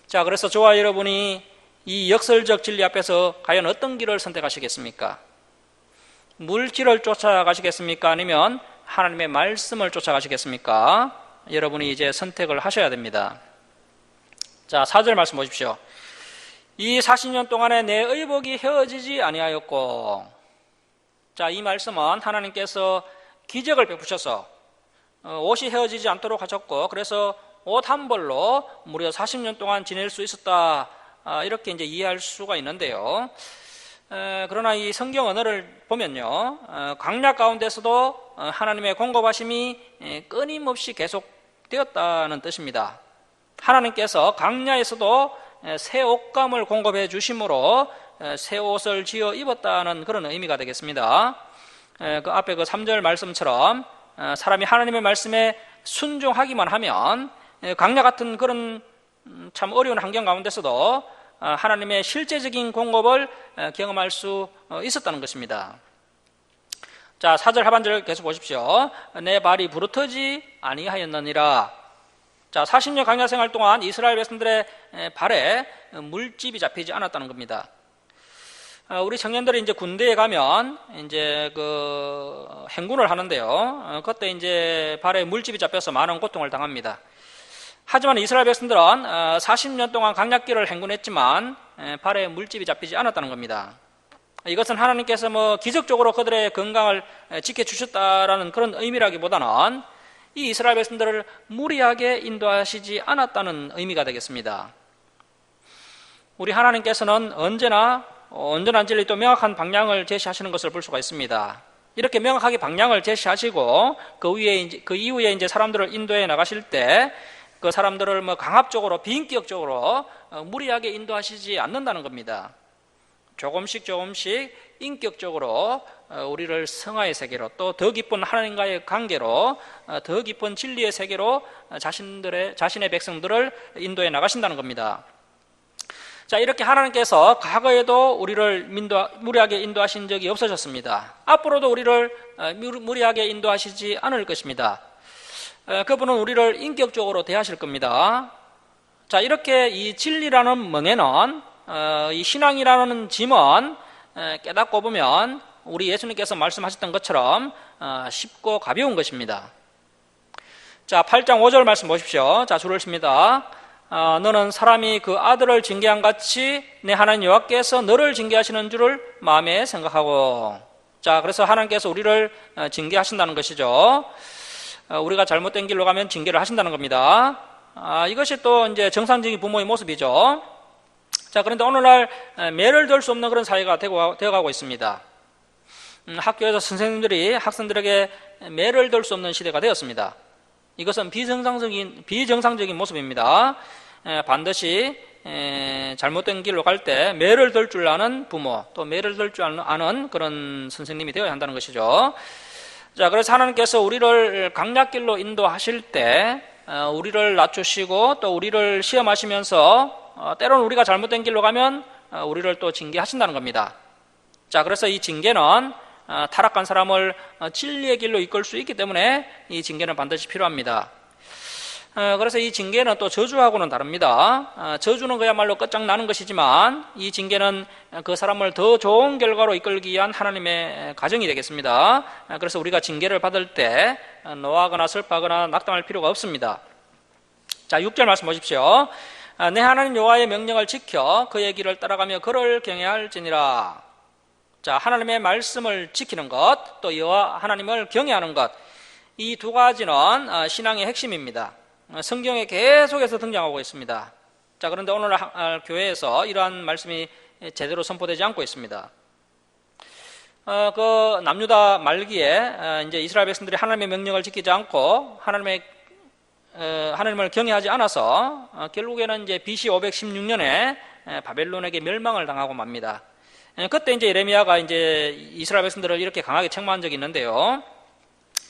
자, 그래서 저와 여러분이 이 역설적 진리 앞에서 과연 어떤 길을 선택하시겠습니까? 물질을 쫓아가시겠습니까? 아니면 하나님의 말씀을 쫓아가시겠습니까? 여러분이 이제 선택을 하셔야 됩니다. 자, 4절 말씀 보십시오. 이 40년 동안에 내 의복이 헤어지지 아니하였고. 자, 이 말씀은 하나님께서 기적을 베푸셔서 옷이 헤어지지 않도록 하셨고, 그래서 옷 한 벌로 무려 40년 동안 지낼 수 있었다, 이렇게 이제 이해할 수가 있는데요. 그러나 이 성경 언어를 보면요, 강약 가운데서도 하나님의 공급하심이 끊임없이 계속되었다는 뜻입니다. 하나님께서 강야에서도 새 옷감을 공급해 주심으로 새 옷을 지어 입었다는 그런 의미가 되겠습니다. 그 앞에 그 3절 말씀처럼 사람이 하나님의 말씀에 순종하기만 하면 강야 같은 그런 참 어려운 환경 가운데서도 하나님의 실제적인 공급을 경험할 수 있었다는 것입니다. 자, 4절 하반절 계속 보십시오. 내 발이 부르트지 아니하였느니라. 자, 40년 강야 생활 동안 이스라엘 백성들의 발에 물집이 잡히지 않았다는 겁니다. 우리 청년들이 이제 군대에 가면 이제 그 행군을 하는데요. 그때 이제 발에 물집이 잡혀서 많은 고통을 당합니다. 하지만 이스라엘 백성들은 40년 동안 강약길을 행군했지만 발에 물집이 잡히지 않았다는 겁니다. 이것은 하나님께서 기적적으로 그들의 건강을 지켜주셨다라는 그런 의미라기보다는 이 이스라엘 백성들을 무리하게 인도하시지 않았다는 의미가 되겠습니다. 우리 하나님께서는 언제나 온전한 진리 또 명확한 방향을 제시하시는 것을 볼 수가 있습니다. 이렇게 명확하게 방향을 제시하시고 그 이후에 이제 사람들을 인도해 나가실 때 그 사람들을 강압적으로 비인격적으로 무리하게 인도하시지 않는다는 겁니다. 조금씩 인격적으로 우리를 성화의 세계로 또 더 깊은 하나님과의 관계로 더 깊은 진리의 세계로 자신의 백성들을 인도해 나가신다는 겁니다. 자, 이렇게 하나님께서 과거에도 우리를 무리하게 인도하신 적이 없으셨습니다. 앞으로도 우리를 무리하게 인도하시지 않을 것입니다. 그분은 우리를 인격적으로 대하실 겁니다. 자, 이렇게 이 진리라는 멍에는 이 신앙이라는 짐은 깨닫고 보면 우리 예수님께서 말씀하셨던 것처럼 쉽고 가벼운 것입니다. 자, 8장 5절 말씀 보십시오. 자, 줄을 칩니다. 너는 사람이 그 아들을 징계한 같이 내 하나님 여호와께서 너를 징계하시는 줄을 마음에 생각하고. 자, 그래서 하나님께서 우리를 징계하신다는 것이죠. 우리가 잘못된 길로 가면 징계를 하신다는 겁니다. 이것이 또 이제 정상적인 부모의 모습이죠. 자, 그런데 오늘날 매를 들 수 없는 그런 사회가 되어가고 있습니다. 학교에서 선생님들이 학생들에게 매를 들 수 없는 시대가 되었습니다. 이것은 비정상적인 모습입니다. 반드시 잘못된 길로 갈 때 매를 들 줄 아는 부모, 또 매를 들 줄 아는 그런 선생님이 되어야 한다는 것이죠. 자, 그래서 하나님께서 우리를 강약길로 인도하실 때 우리를 낮추시고 또 우리를 시험하시면서 때로는 우리가 잘못된 길로 가면 우리를 또 징계하신다는 겁니다. 자, 그래서 이 징계는 타락한 사람을 진리의 길로 이끌 수 있기 때문에 이 징계는 반드시 필요합니다. 그래서 이 징계는 또 저주하고는 다릅니다. 저주는 그야말로 끝장나는 것이지만 이 징계는 그 사람을 더 좋은 결과로 이끌기 위한 하나님의 가정이 되겠습니다. 그래서 우리가 징계를 받을 때 노하거나 슬퍼하거나 낙담할 필요가 없습니다. 자, 6절 말씀 보십시오. 내 하나님 여호와의 명령을 지켜 그의 길을 따라가며 그를 경외할지니라. 자, 하나님의 말씀을 지키는 것, 또 여호와 하나님을 경외하는 것, 이 두 가지는 신앙의 핵심입니다. 성경에 계속해서 등장하고 있습니다. 자, 그런데 오늘 교회에서 이러한 말씀이 제대로 선포되지 않고 있습니다. 그 남유다 말기에 이제 이스라엘 백성들이 하나님의 명령을 지키지 않고 하나님을 경외하지 않아서 결국에는 이제 BC 516년에 바벨론에게 멸망을 당하고 맙니다. 그때 이제 예레미야가 이제 이스라엘 백성들을 이렇게 강하게 책망한 적이 있는데요.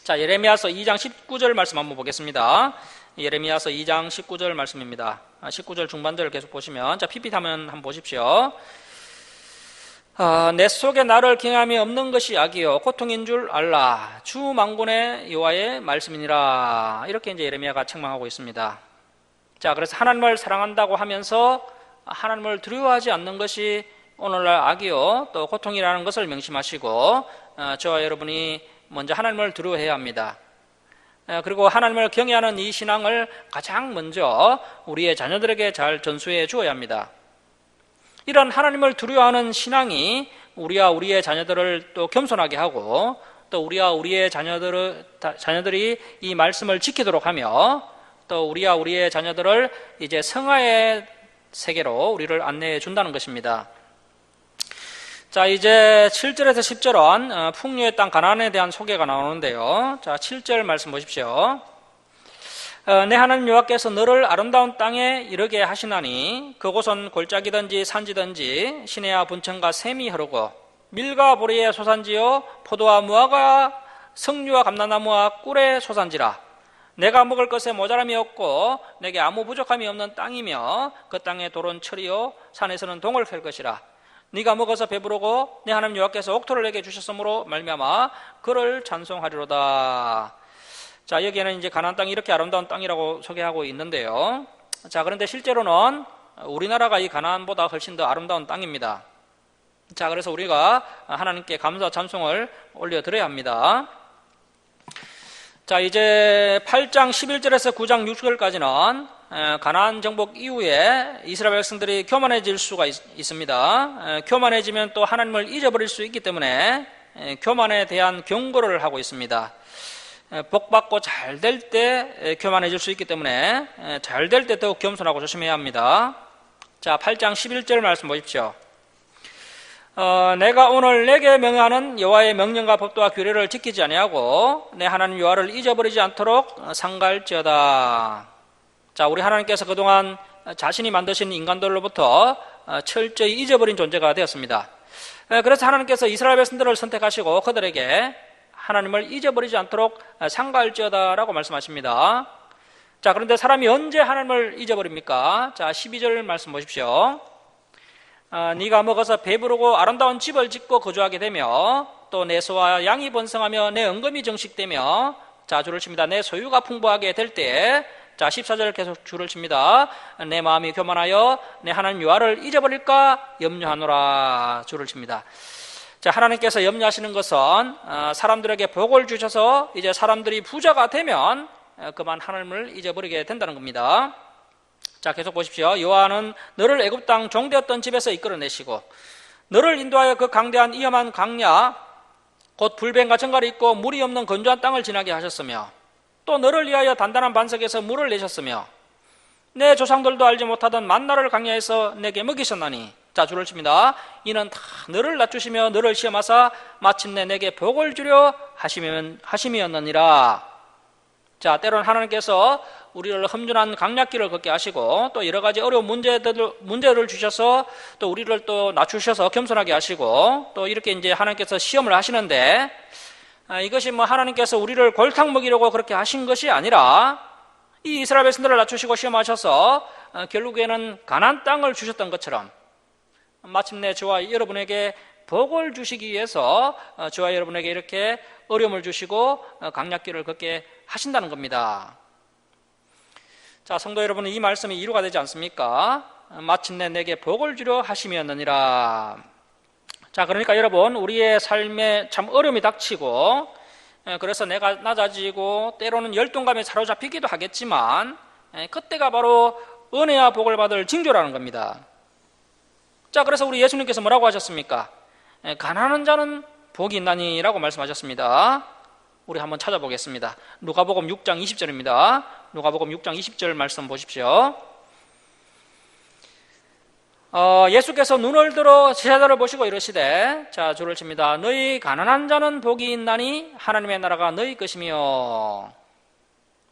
자, 예레미야서 2장 19절 말씀 한번 보겠습니다. 예레미야서 2장 19절 말씀입니다. 19절 중반절을 계속 보시면, 자, 핏핏하면 한번 보십시오. 내 속에 나를 경외함이 없는 것이 악이요 고통인 줄 알라. 주 만군의 여호와의 말씀이니라. 이렇게 이제 예레미야가 책망하고 있습니다. 자, 그래서 하나님을 사랑한다고 하면서 하나님을 두려워하지 않는 것이 오늘날 악이요 또 고통이라는 것을 명심하시고 저와 여러분이 먼저 하나님을 두려워해야 합니다. 그리고 하나님을 경외하는 이 신앙을 가장 먼저 우리의 자녀들에게 잘 전수해 주어야 합니다. 이런 하나님을 두려워하는 신앙이 우리와 우리의 자녀들을 또 겸손하게 하고 또 우리와 우리의 자녀들이 이 말씀을 지키도록 하며 또 우리와 우리의 자녀들을 이제 성화의 세계로 우리를 안내해 준다는 것입니다. 자, 이제 7절에서 10절은 풍류의 땅 가나안에 대한 소개가 나오는데요. 자, 7절 말씀 보십시오. 내 하나님 여호와께서 너를 아름다운 땅에 이르게 하시나니 그곳은 골짜기든지 산지든지 시내와 분천과 샘이 흐르고 밀과 보리의 소산지요 포도와 무화과 석류와 감람나무와 꿀의 소산지라. 내가 먹을 것에 모자람이 없고 내게 아무 부족함이 없는 땅이며 그 땅의 돌은 철이요 산에서는 동을 팰 것이라. 네가 먹어서 배부르고 내 하나님 여호와께서 옥토를 내게 주셨으므로 말미암아 그를 찬송하리로다. 자, 여기에는 이제 가나안 땅이 이렇게 아름다운 땅이라고 소개하고 있는데요. 자, 그런데 실제로는 우리나라가 이 가나안보다 훨씬 더 아름다운 땅입니다. 자, 그래서 우리가 하나님께 감사 찬송을 올려드려야 합니다. 자, 이제 8장 11절에서 9장 6절까지는 가나안 정복 이후에 이스라엘 백성들이 교만해질 수가 있습니다. 교만해지면 또 하나님을 잊어버릴 수 있기 때문에 교만에 대한 경고를 하고 있습니다. 복받고 잘 될 때 교만해질 수 있기 때문에 잘 될 때 더욱 겸손하고 조심해야 합니다. 자, 8장 11절 말씀 보십시오. 내가 오늘 내게 명하는 여호와의 명령과 법도와 규례를 지키지 아니하고 내 하나님 여호와를 잊어버리지 않도록 상가할지어다. 자, 우리 하나님께서 그동안 자신이 만드신 인간들로부터 철저히 잊어버린 존재가 되었습니다. 그래서 하나님께서 이스라엘 백성들을 선택하시고 그들에게 하나님을 잊어버리지 않도록 상가할지어다라고 말씀하십니다. 자, 그런데 사람이 언제 하나님을 잊어버립니까? 자, 12절 말씀 보십시오. 네가 먹어서 배부르고 아름다운 집을 짓고 거주하게 되며 또 내 소와 양이 번성하며 내 은금이 정식되며 자, 줄을 칩니다. 내 소유가 풍부하게 될 때 자, 14절 계속 줄을 칩니다. 내 마음이 교만하여 내 하나님 여호와를 잊어버릴까 염려하노라. 줄을 칩니다. 자, 하나님께서 염려하시는 것은 사람들에게 복을 주셔서 이제 사람들이 부자가 되면 그만 하나님을 잊어버리게 된다는 겁니다. 자, 계속 보십시오. 여호와는 너를 애굽 땅 종되었던 집에서 이끌어내시고 너를 인도하여 그 강대한 위험한 강야 곧 불뱀과 정갈이 있고 물이 없는 건조한 땅을 지나게 하셨으며 또 너를 위하여 단단한 반석에서 물을 내셨으며 내 조상들도 알지 못하던 만나를 광야에서 내게 먹이셨나니. 자, 줄을 칩니다. 이는 다 너를 낮추시며 너를 시험하사 마침내 내게 복을 주려 하심이었느니라. 자, 때로는 하나님께서 우리를 험준한 강약길을 걷게 하시고 또 여러 가지 어려운 문제를 주셔서 또 우리를 또 낮추셔서 겸손하게 하시고 또 이렇게 이제 하나님께서 시험을 하시는데, 이것이 뭐 하나님께서 우리를 골탕 먹이려고 그렇게 하신 것이 아니라 이 이스라엘 백성들을 낮추시고 시험하셔서 결국에는 가나안 땅을 주셨던 것처럼 마침내 저와 여러분에게 복을 주시기 위해서 저와 여러분에게 이렇게 어려움을 주시고 강약길을 걷게 하신다는 겁니다. 자, 성도 여러분, 이 말씀이 이루가 되지 않습니까? 마침내 내게 복을 주려 하심이었느니라. 자, 그러니까 여러분, 우리의 삶에 참 어려움이 닥치고 그래서 내가 낮아지고 때로는 열등감에 사로잡히기도 하겠지만 그때가 바로 은혜와 복을 받을 징조라는 겁니다. 자, 그래서 우리 예수님께서 뭐라고 하셨습니까? 가난한 자는 복이 있나니 라고 말씀하셨습니다. 우리 한번 찾아보겠습니다. 누가복음 6장 20절입니다. 누가복음 6장 20절 말씀 보십시오. 예수께서 눈을 들어 제자들을 보시고 이르시되, 자, 줄을 칩니다. 너희 가난한 자는 복이 있나니 하나님의 나라가 너희 것이며.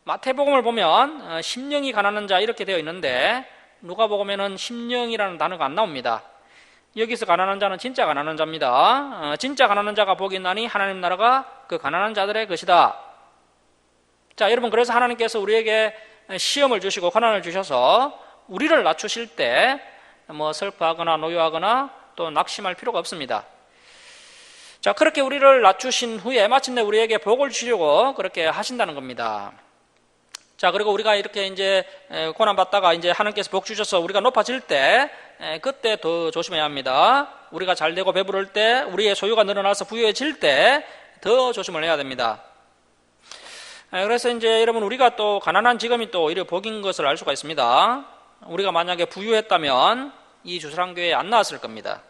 마태복음을 보면 심령이 가난한 자 이렇게 되어 있는데 누가복음에는 심령이라는 단어가 안 나옵니다. 여기서 가난한 자는 진짜 가난한 자입니다. 진짜 가난한 자가 복이 있나니 하나님 나라가 그 가난한 자들의 것이다. 자, 여러분, 그래서 하나님께서 우리에게 시험을 주시고 고난을 주셔서 우리를 낮추실 때 뭐 슬퍼하거나 노여하거나 또 낙심할 필요가 없습니다. 자, 그렇게 우리를 낮추신 후에 마침내 우리에게 복을 주시려고 그렇게 하신다는 겁니다. 자, 그리고 우리가 이렇게 이제 고난받다가 이제 하나님께서 복 주셔서 우리가 높아질 때 그때 더 조심해야 합니다. 우리가 잘 되고 배부를 때, 우리의 소유가 늘어나서 부유해질 때 더 조심을 해야 됩니다. 그래서 이제 여러분, 우리가 또 가난한 지금이 또 오히려 복인 것을 알 수가 있습니다. 우리가 만약에 부유했다면 이 주사랑교회에 안 나왔을 겁니다.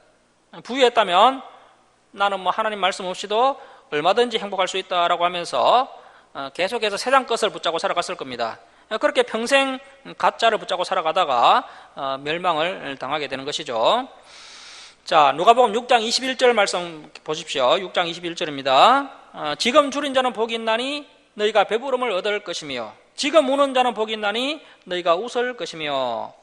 부유했다면 나는 뭐 하나님 말씀 없이도 얼마든지 행복할 수 있다라고 하면서 계속해서 세상 것을 붙잡고 살아갔을 겁니다. 그렇게 평생 가짜를 붙잡고 살아가다가 멸망을 당하게 되는 것이죠. 자, 누가복음 6장 21절 말씀 보십시오. 6장 21절입니다. 지금 줄인 자는 복이 있나니 너희가 배부름을 얻을 것이며 지금 우는 자는 복이 있나니 너희가 웃을 것이며.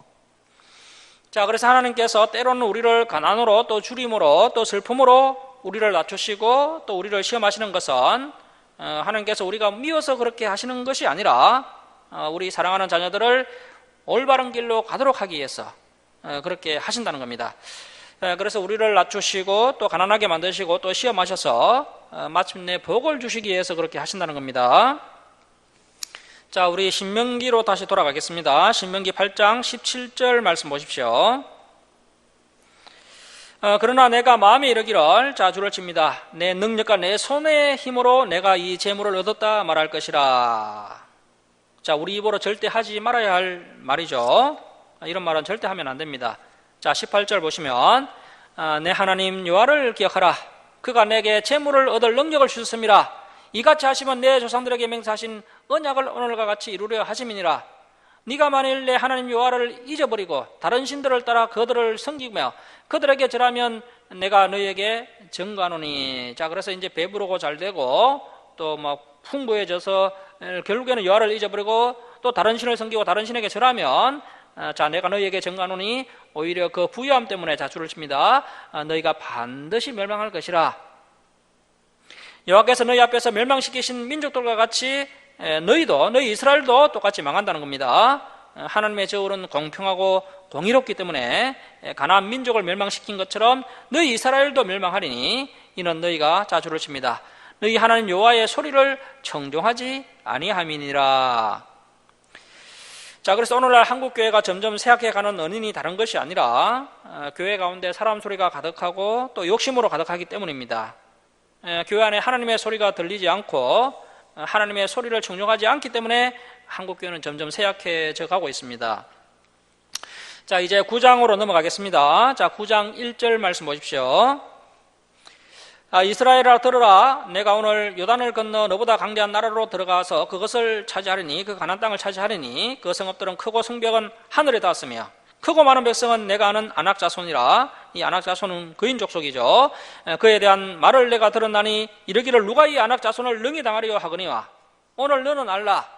자, 그래서 하나님께서 때로는 우리를 가난으로 또 줄임으로 또 슬픔으로 우리를 낮추시고 또 우리를 시험하시는 것은 하나님께서 우리가 미워서 그렇게 하시는 것이 아니라 우리 사랑하는 자녀들을 올바른 길로 가도록 하기 위해서 그렇게 하신다는 겁니다. 그래서 우리를 낮추시고 또 가난하게 만드시고 또 시험하셔서 마침내 복을 주시기 위해서 그렇게 하신다는 겁니다. 자, 우리 신명기로 다시 돌아가겠습니다. 신명기 8장 17절 말씀 보십시오. 그러나 내가 마음에 이르기를, 자, 줄을 칩니다. 내 능력과 내 손의 힘으로 내가 이 재물을 얻었다 말할 것이라. 자, 우리 입으로 절대 하지 말아야 할 말이죠. 이런 말은 절대 하면 안 됩니다. 자, 18절 보시면 내 하나님 여호와를 기억하라. 그가 내게 재물을 얻을 능력을 주셨음이라. 이같이 하시면 내 조상들에게 맹세하신 언약을 오늘과 같이 이루려 하심이니라. 네가 만일 내 하나님 여호와를 잊어버리고 다른 신들을 따라 그들을 섬기며 그들에게 절하면 내가 너희에게 증거하노니. 자, 그래서 이제 배부르고 잘되고 또 막 풍부해져서 결국에는 여호와를 잊어버리고 또 다른 신을 섬기고 다른 신에게 절하면, 자, 내가 너희에게 증거하노니 오히려 그 부유함 때문에, 자, 줄을 칩니다. 너희가 반드시 멸망할 것이라. 여호와께서 너희 앞에서 멸망시키신 민족들과 같이 너희 이스라엘도 똑같이 망한다는 겁니다. 하나님의 저울은 공평하고 공의롭기 때문에 가나안 민족을 멸망시킨 것처럼 너희 이스라엘도 멸망하리니 이는 너희가, 자, 줄을 칩니다. 너희 하나님 여호와의 소리를 청종하지 아니함이니라. 자, 그래서 오늘날 한국교회가 점점 쇠약해가는 원인이 다른 것이 아니라 교회 가운데 사람 소리가 가득하고 또 욕심으로 가득하기 때문입니다. 교회 안에 하나님의 소리가 들리지 않고 하나님의 소리를 청종하지 않기 때문에 한국교회는 점점 쇠약해져 가고 있습니다. 자, 이제 9장으로 넘어가겠습니다. 자, 9장 1절 말씀 보십시오. 이스라엘아 들으라. 내가 오늘 요단을 건너 너보다 강대한 나라로 들어가서 그것을 차지하리니, 그 가나안 땅을 차지하리니 그 성읍들은 크고 성벽은 하늘에 닿았으며 크고 많은 백성은 내가 아는 아낙 자손이라. 이 아낙 자손은 그인 족속이죠. 그에 대한 말을 내가 들었나니 이르기를 누가 이 아낙 자손을 능히 당하리요 하거니와 오늘 너는 알라.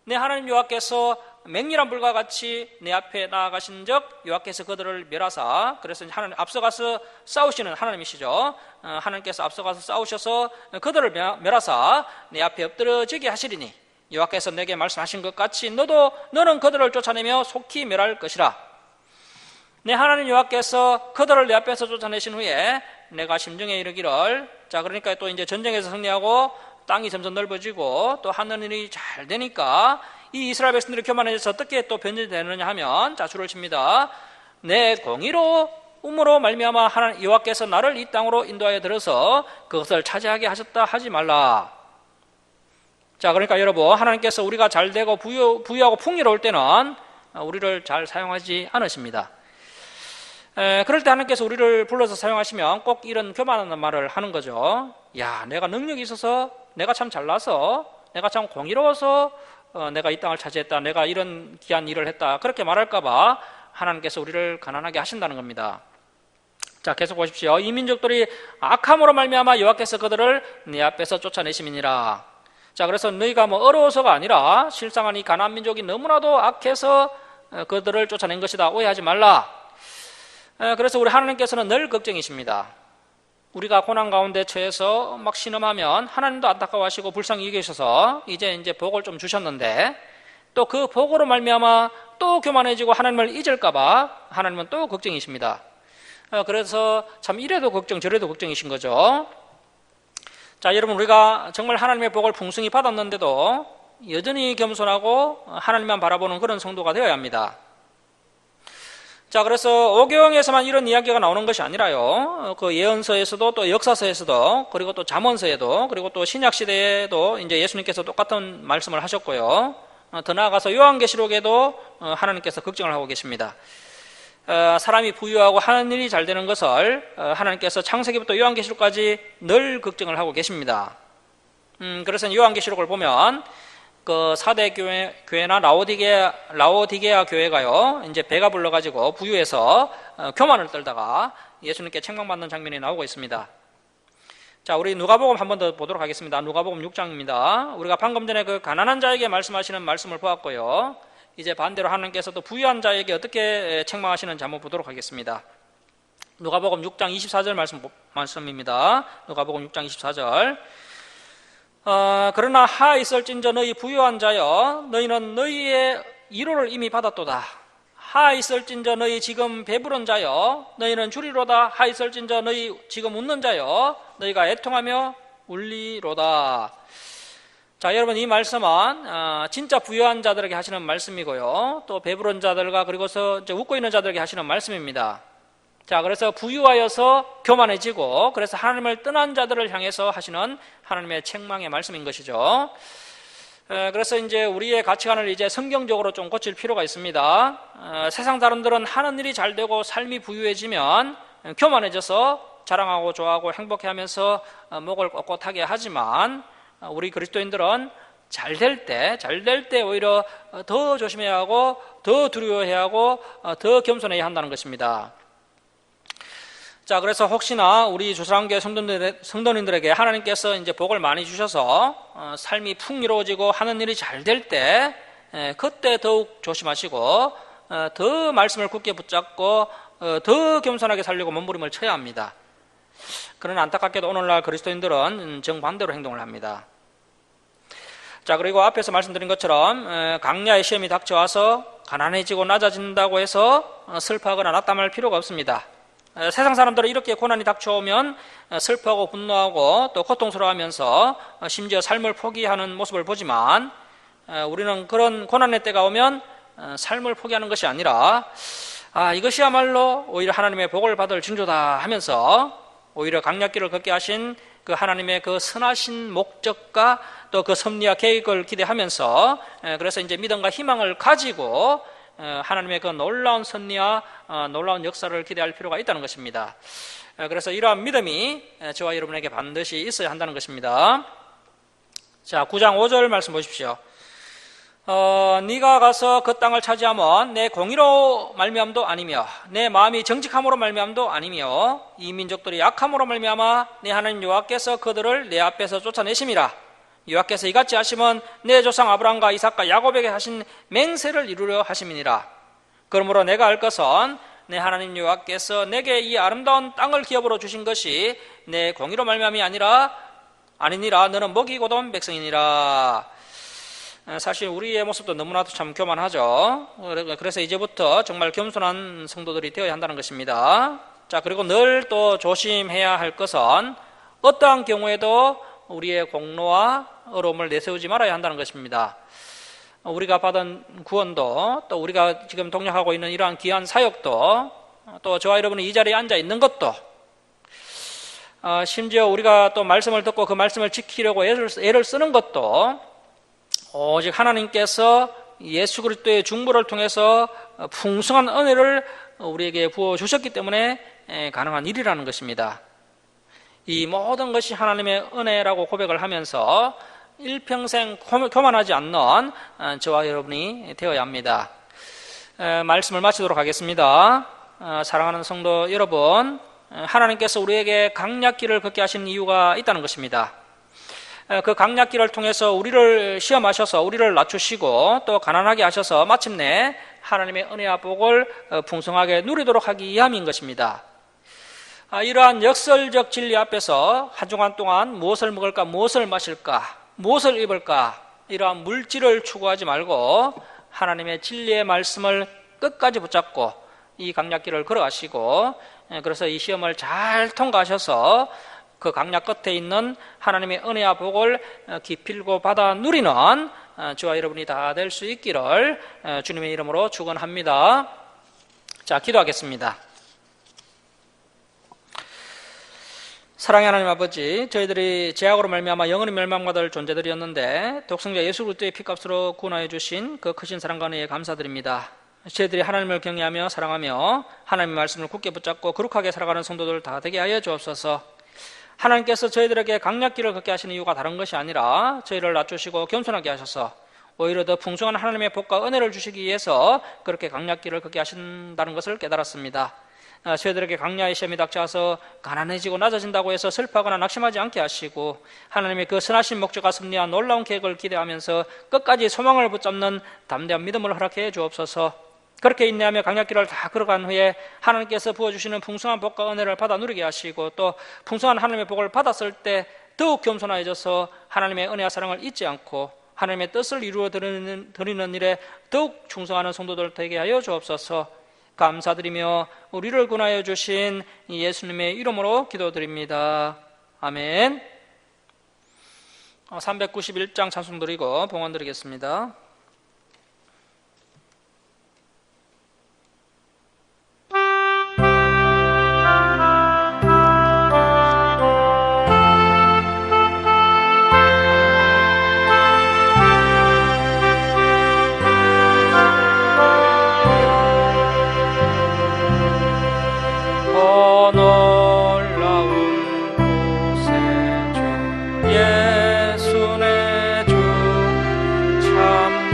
내 하나님 여호와께서 맹렬한 불과 같이 내 앞에 나아가신 적 여호와께서 그들을 멸하사, 그래서 하나님 앞서가서 싸우시는 하나님이시죠. 하나님께서 앞서가서 싸우셔서 그들을 멸하사 내 앞에 엎드러지게 하시리니 여호와께서 내게 말씀하신 것 같이 너는 그들을 쫓아내며 속히 멸할 것이라. 내 하나님 여호와께서 그들을 내 앞에서 쫓아내신 후에 내가 심중에 이르기를, 자 그러니까 또 이제 전쟁에서 승리하고 땅이 점점 넓어지고 또 하늘이 잘 되니까 이 이스라엘 백성들이 교만해져서 어떻게 또 변질되느냐 하면, 자 줄을 칩니다. 내 공의로움으로 말미암아 하나님 여호와께서 나를 이 땅으로 인도하여 들어서 그것을 차지하게 하셨다 하지 말라. 자 그러니까 여러분, 하나님께서 우리가 잘 되고 부유하고 풍요로울 때는 우리를 잘 사용하지 않으십니다. 그럴 때 하나님께서 우리를 불러서 사용하시면 꼭 이런 교만한 말을 하는 거죠. 야, 내가 능력이 있어서, 내가 참 잘나서, 내가 참 공의로워서 내가 이 땅을 차지했다, 내가 이런 귀한 일을 했다, 그렇게 말할까봐 하나님께서 우리를 가난하게 하신다는 겁니다. 자 계속 보십시오. 이 민족들이 악함으로 말미암아 여호와께서 그들을 네 앞에서 쫓아내심이니라. 자 그래서 너희가 뭐 어려워서가 아니라 실상은 이 가나안 민족이 너무나도 악해서 그들을 쫓아낸 것이다. 오해하지 말라. 그래서 우리 하나님께서는 늘 걱정이십니다. 우리가 고난 가운데 처해서 막 신음하면 하나님도 안타까워하시고 불쌍히 여기셔서 이제 복을 좀 주셨는데 또 그 복으로 말미암아 또 교만해지고 하나님을 잊을까봐 하나님은 또 걱정이십니다. 그래서 참 이래도 걱정 저래도 걱정이신 거죠. 자 여러분, 우리가 정말 하나님의 복을 풍성히 받았는데도 여전히 겸손하고 하나님만 바라보는 그런 성도가 되어야 합니다. 자 그래서 오경에서만 이런 이야기가 나오는 것이 아니라요, 그 예언서에서도 또 역사서에서도 그리고 또 잠언서에도 그리고 또 신약시대에도 이제 예수님께서 똑같은 말씀을 하셨고요, 더 나아가서 요한계시록에도 하나님께서 걱정을 하고 계십니다. 사람이 부유하고 하는 일이 잘 되는 것을 하나님께서 창세기부터 요한계시록까지 늘 걱정을 하고 계십니다. 그래서 요한계시록을 보면 그 4대 교회나 라오디게아 교회가요, 이제 배가 불러가지고 부유해서 교만을 떨다가 예수님께 책망받는 장면이 나오고 있습니다. 자, 우리 누가복음 한 번 더 보도록 하겠습니다. 누가복음 6장입니다. 우리가 방금 전에 그 가난한 자에게 말씀하시는 말씀을 보았고요, 이제 반대로 하나님께서도 부유한 자에게 어떻게 책망하시는지 한번 보도록 하겠습니다. 누가복음 6장 24절 말씀입니다. 누가복음 6장 24절. 그러나 하 있을진저 너희 부유한 자여, 너희는 너희의 위로를 이미 받았도다. 하 있을진저 너희 지금 배부른 자여, 너희는 주리로다. 하 있을진저 너희 지금 웃는 자여, 너희가 애통하며 울리로다. 자 여러분, 이 말씀은 진짜 부유한 자들에게 하시는 말씀이고요, 또 배부른 자들과 그리고서 이제 웃고 있는 자들에게 하시는 말씀입니다. 자 그래서 부유하여서 교만해지고 그래서 하나님을 떠난 자들을 향해서 하시는 하나님의 책망의 말씀인 것이죠. 그래서 이제 우리의 가치관을 이제 성경적으로 좀 고칠 필요가 있습니다. 세상 사람들은 하는 일이 잘 되고 삶이 부유해지면 교만해져서 자랑하고 좋아하고 행복해하면서 목을 꼿꼿하게 하지만, 우리 그리스도인들은 잘 될 때 오히려 더 조심해야 하고 더 두려워해야 하고 더 겸손해야 한다는 것입니다. 자 그래서 혹시나 우리 주사랑교회 성도님들에게 하나님께서 이제 복을 많이 주셔서 삶이 풍요로워지고 하는 일이 잘 될 때 그때 더욱 조심하시고 더 말씀을 굳게 붙잡고 더 겸손하게 살려고 몸부림을 쳐야 합니다. 그러나 안타깝게도 오늘날 그리스도인들은 정반대로 행동을 합니다. 자 그리고 앞에서 말씀드린 것처럼 강야의 시험이 닥쳐와서 가난해지고 낮아진다고 해서 슬퍼하거나 낙담할 필요가 없습니다. 세상 사람들은 이렇게 고난이 닥쳐오면 슬퍼하고 분노하고 또 고통스러워하면서 심지어 삶을 포기하는 모습을 보지만, 우리는 그런 고난의 때가 오면 삶을 포기하는 것이 아니라 이것이야말로 오히려 하나님의 복을 받을 징조다 하면서 오히려 강약길을 걷게 하신 그 하나님의 그 선하신 목적과 또 그 섭리와 계획을 기대하면서, 그래서 이제 믿음과 희망을 가지고 하나님의 그 놀라운 섭리와 놀라운 역사를 기대할 필요가 있다는 것입니다. 그래서 이러한 믿음이 저와 여러분에게 반드시 있어야 한다는 것입니다. 자, 9장 5절 말씀 보십시오. 네가 가서 그 땅을 차지하면 내 공의로 말미암도 아니며 내 마음이 정직함으로 말미암도 아니며 이 민족들이 약함으로 말미암아 내 하나님 여호와께서 그들을 내 앞에서 쫓아내심이라. 여호와께서 이같이 하시면 내 조상 아브라함과 이삭과 야곱에게 하신 맹세를 이루려 하심이니라. 그러므로 내가 알 것은 내 하나님 여호와께서 내게 이 아름다운 땅을 기업으로 주신 것이 내 공의로 말미암이 아니니라. 너는 먹이 고돈 백성이니라. 사실 우리의 모습도 너무나도 참 교만하죠. 그래서 이제부터 정말 겸손한 성도들이 되어야 한다는 것입니다. 자, 그리고 늘 또 조심해야 할 것은 어떠한 경우에도 우리의 공로와 어려움을 내세우지 말아야 한다는 것입니다. 우리가 받은 구원도, 또 우리가 지금 동력하고 있는 이러한 귀한 사역도, 또 저와 여러분이 이 자리에 앉아 있는 것도, 심지어 우리가 또 말씀을 듣고 그 말씀을 지키려고 애를 쓰는 것도 오직 하나님께서 예수 그리스도의 중보를 통해서 풍성한 은혜를 우리에게 부어주셨기 때문에 가능한 일이라는 것입니다. 이 모든 것이 하나님의 은혜라고 고백을 하면서 일평생 교만하지 않는 저와 여러분이 되어야 합니다. 말씀을 마치도록 하겠습니다. 사랑하는 성도 여러분, 하나님께서 우리에게 강약길을 걷게 하신 이유가 있다는 것입니다. 그 강약길을 통해서 우리를 시험하셔서 우리를 낮추시고 또 가난하게 하셔서 마침내 하나님의 은혜와 복을 풍성하게 누리도록 하기 위함인 것입니다. 이러한 역설적 진리 앞에서 한 주간 동안 무엇을 먹을까, 무엇을 마실까, 무엇을 입을까, 이러한 물질을 추구하지 말고 하나님의 진리의 말씀을 끝까지 붙잡고 이 강약길을 걸어가시고, 그래서 이 시험을 잘 통과하셔서 그 강약 끝에 있는 하나님의 은혜와 복을 기필고 받아 누리는 저와 여러분이 다 될 수 있기를 주님의 이름으로 축원합니다. 자, 기도하겠습니다. 사랑의 하나님 아버지, 저희들이 죄악으로 말미암아 영원히 멸망받을 존재들이었는데 독생자 예수 그리스도의 피값으로 구원하여 주신 그 크신 사랑과 은혜에 감사드립니다. 저희들이 하나님을 경외하며 사랑하며 하나님의 말씀을 굳게 붙잡고 거룩하게 살아가는 성도들 다 되게 하여 주옵소서. 하나님께서 저희들에게 강약길을 걷게 하시는 이유가 다른 것이 아니라 저희를 낮추시고 겸손하게 하셔서 오히려 더 풍성한 하나님의 복과 은혜를 주시기 위해서 그렇게 강약길을 걷게 하신다는 것을 깨달았습니다. 저희들에게 강야의 시험이 닥쳐와서 가난해지고 낮아진다고 해서 슬퍼하거나 낙심하지 않게 하시고 하나님의 그 선하신 목적과 섭리와 놀라운 계획을 기대하면서 끝까지 소망을 붙잡는 담대한 믿음을 허락해 주옵소서. 그렇게 인내하며 강약길을 다 걸어간 후에 하나님께서 부어주시는 풍성한 복과 은혜를 받아 누리게 하시고 또 풍성한 하나님의 복을 받았을 때 더욱 겸손해져서 하나님의 은혜와 사랑을 잊지 않고 하나님의 뜻을 이루어 드리는 일에 더욱 충성하는 성도들 되게 하여 주옵소서. 감사드리며 우리를 구원하여 주신 예수님의 이름으로 기도드립니다. 아멘. 391장 찬송 드리고 봉헌 드리겠습니다. 예수 내 주 참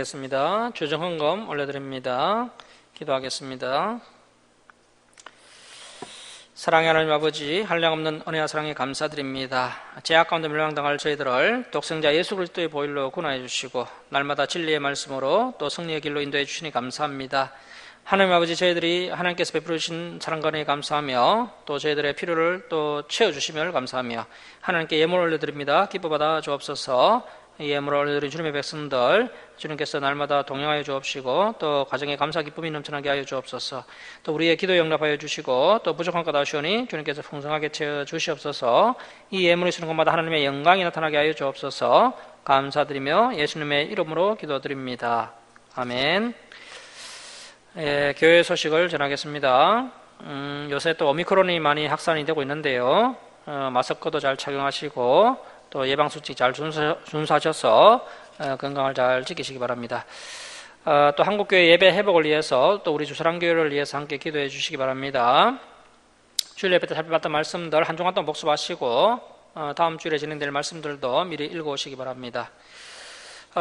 기도하겠습니다. 주정헌금 올려드립니다. 기도하겠습니다. 사랑의 하나님 아버지, 한량없는 은혜와 사랑에 감사드립니다. 죄악 가운데 멸망당할 저희들을 독생자 예수 그리스도의 보혈로 구원해 주시고 날마다 진리의 말씀으로 또 승리의 길로 인도해 주시니 감사합니다. 하나님 아버지, 저희들이 하나님께서 베풀어 주신 사랑과 은혜에 감사하며 또 저희들의 필요를 또 채워주시며 감사하며 하나님께 예물을 올려드립니다. 기뻐받아 주옵소서. 이 예물을 올려드린 주님의 백성들, 주님께서 날마다 동행하여 주옵시고 또 가정에 감사 기쁨이 넘쳐나게 하여 주옵소서. 또 우리의 기도 영납하여 주시고 또 부족한 것 아시오니 주님께서 풍성하게 채워 주시옵소서. 이 예물을 쓰는 것마다 하나님의 영광이 나타나게 하여 주옵소서. 감사드리며 예수님의 이름으로 기도드립니다. 아멘. 교회 소식을 전하겠습니다. 요새 또 오미크론이 많이 확산이 되고 있는데요. 마스크도 잘 착용하시고 또 예방수칙 잘 준수하셔서 건강을 잘 지키시기 바랍니다. 또 한국교회 예배 회복을 위해서 또 우리 주사랑교회를 위해서 함께 기도해 주시기 바랍니다. 주일 예배 때 살펴봤던 말씀들 한 주간 동안 복습하시고 다음 주일에 진행될 말씀들도 미리 읽어오시기 바랍니다.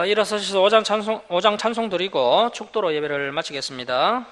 일어서셔서 5장 찬송 드리고 축도로 예배를 마치겠습니다.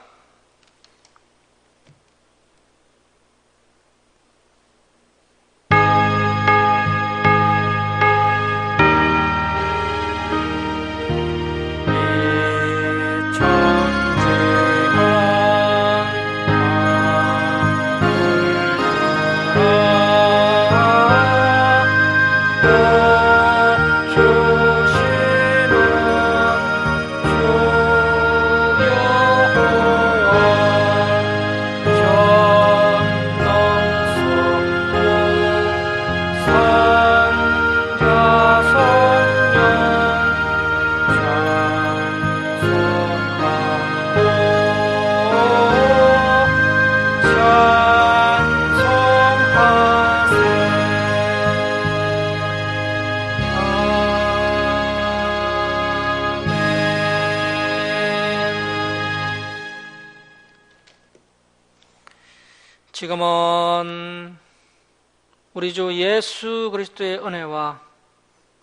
지금은 우리 주 예수 그리스도의 은혜와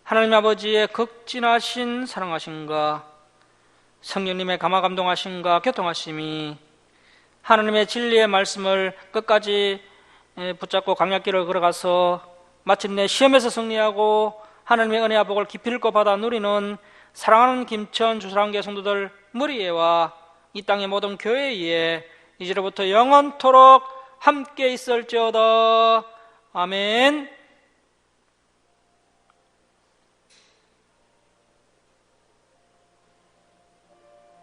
하나님 아버지의 극진하신 사랑하심과 성령님의 감화 감동하심과 교통하심이 하나님의 진리의 말씀을 끝까지 붙잡고 강약길을 걸어가서 마침내 시험에서 승리하고 하나님의 은혜와 복을 깊이 읽고 받아 누리는 사랑하는 김천 주사랑교회 성도들 무리에와 이 땅의 모든 교회에 이제로부터 영원토록 함께 있을지어다. 아멘.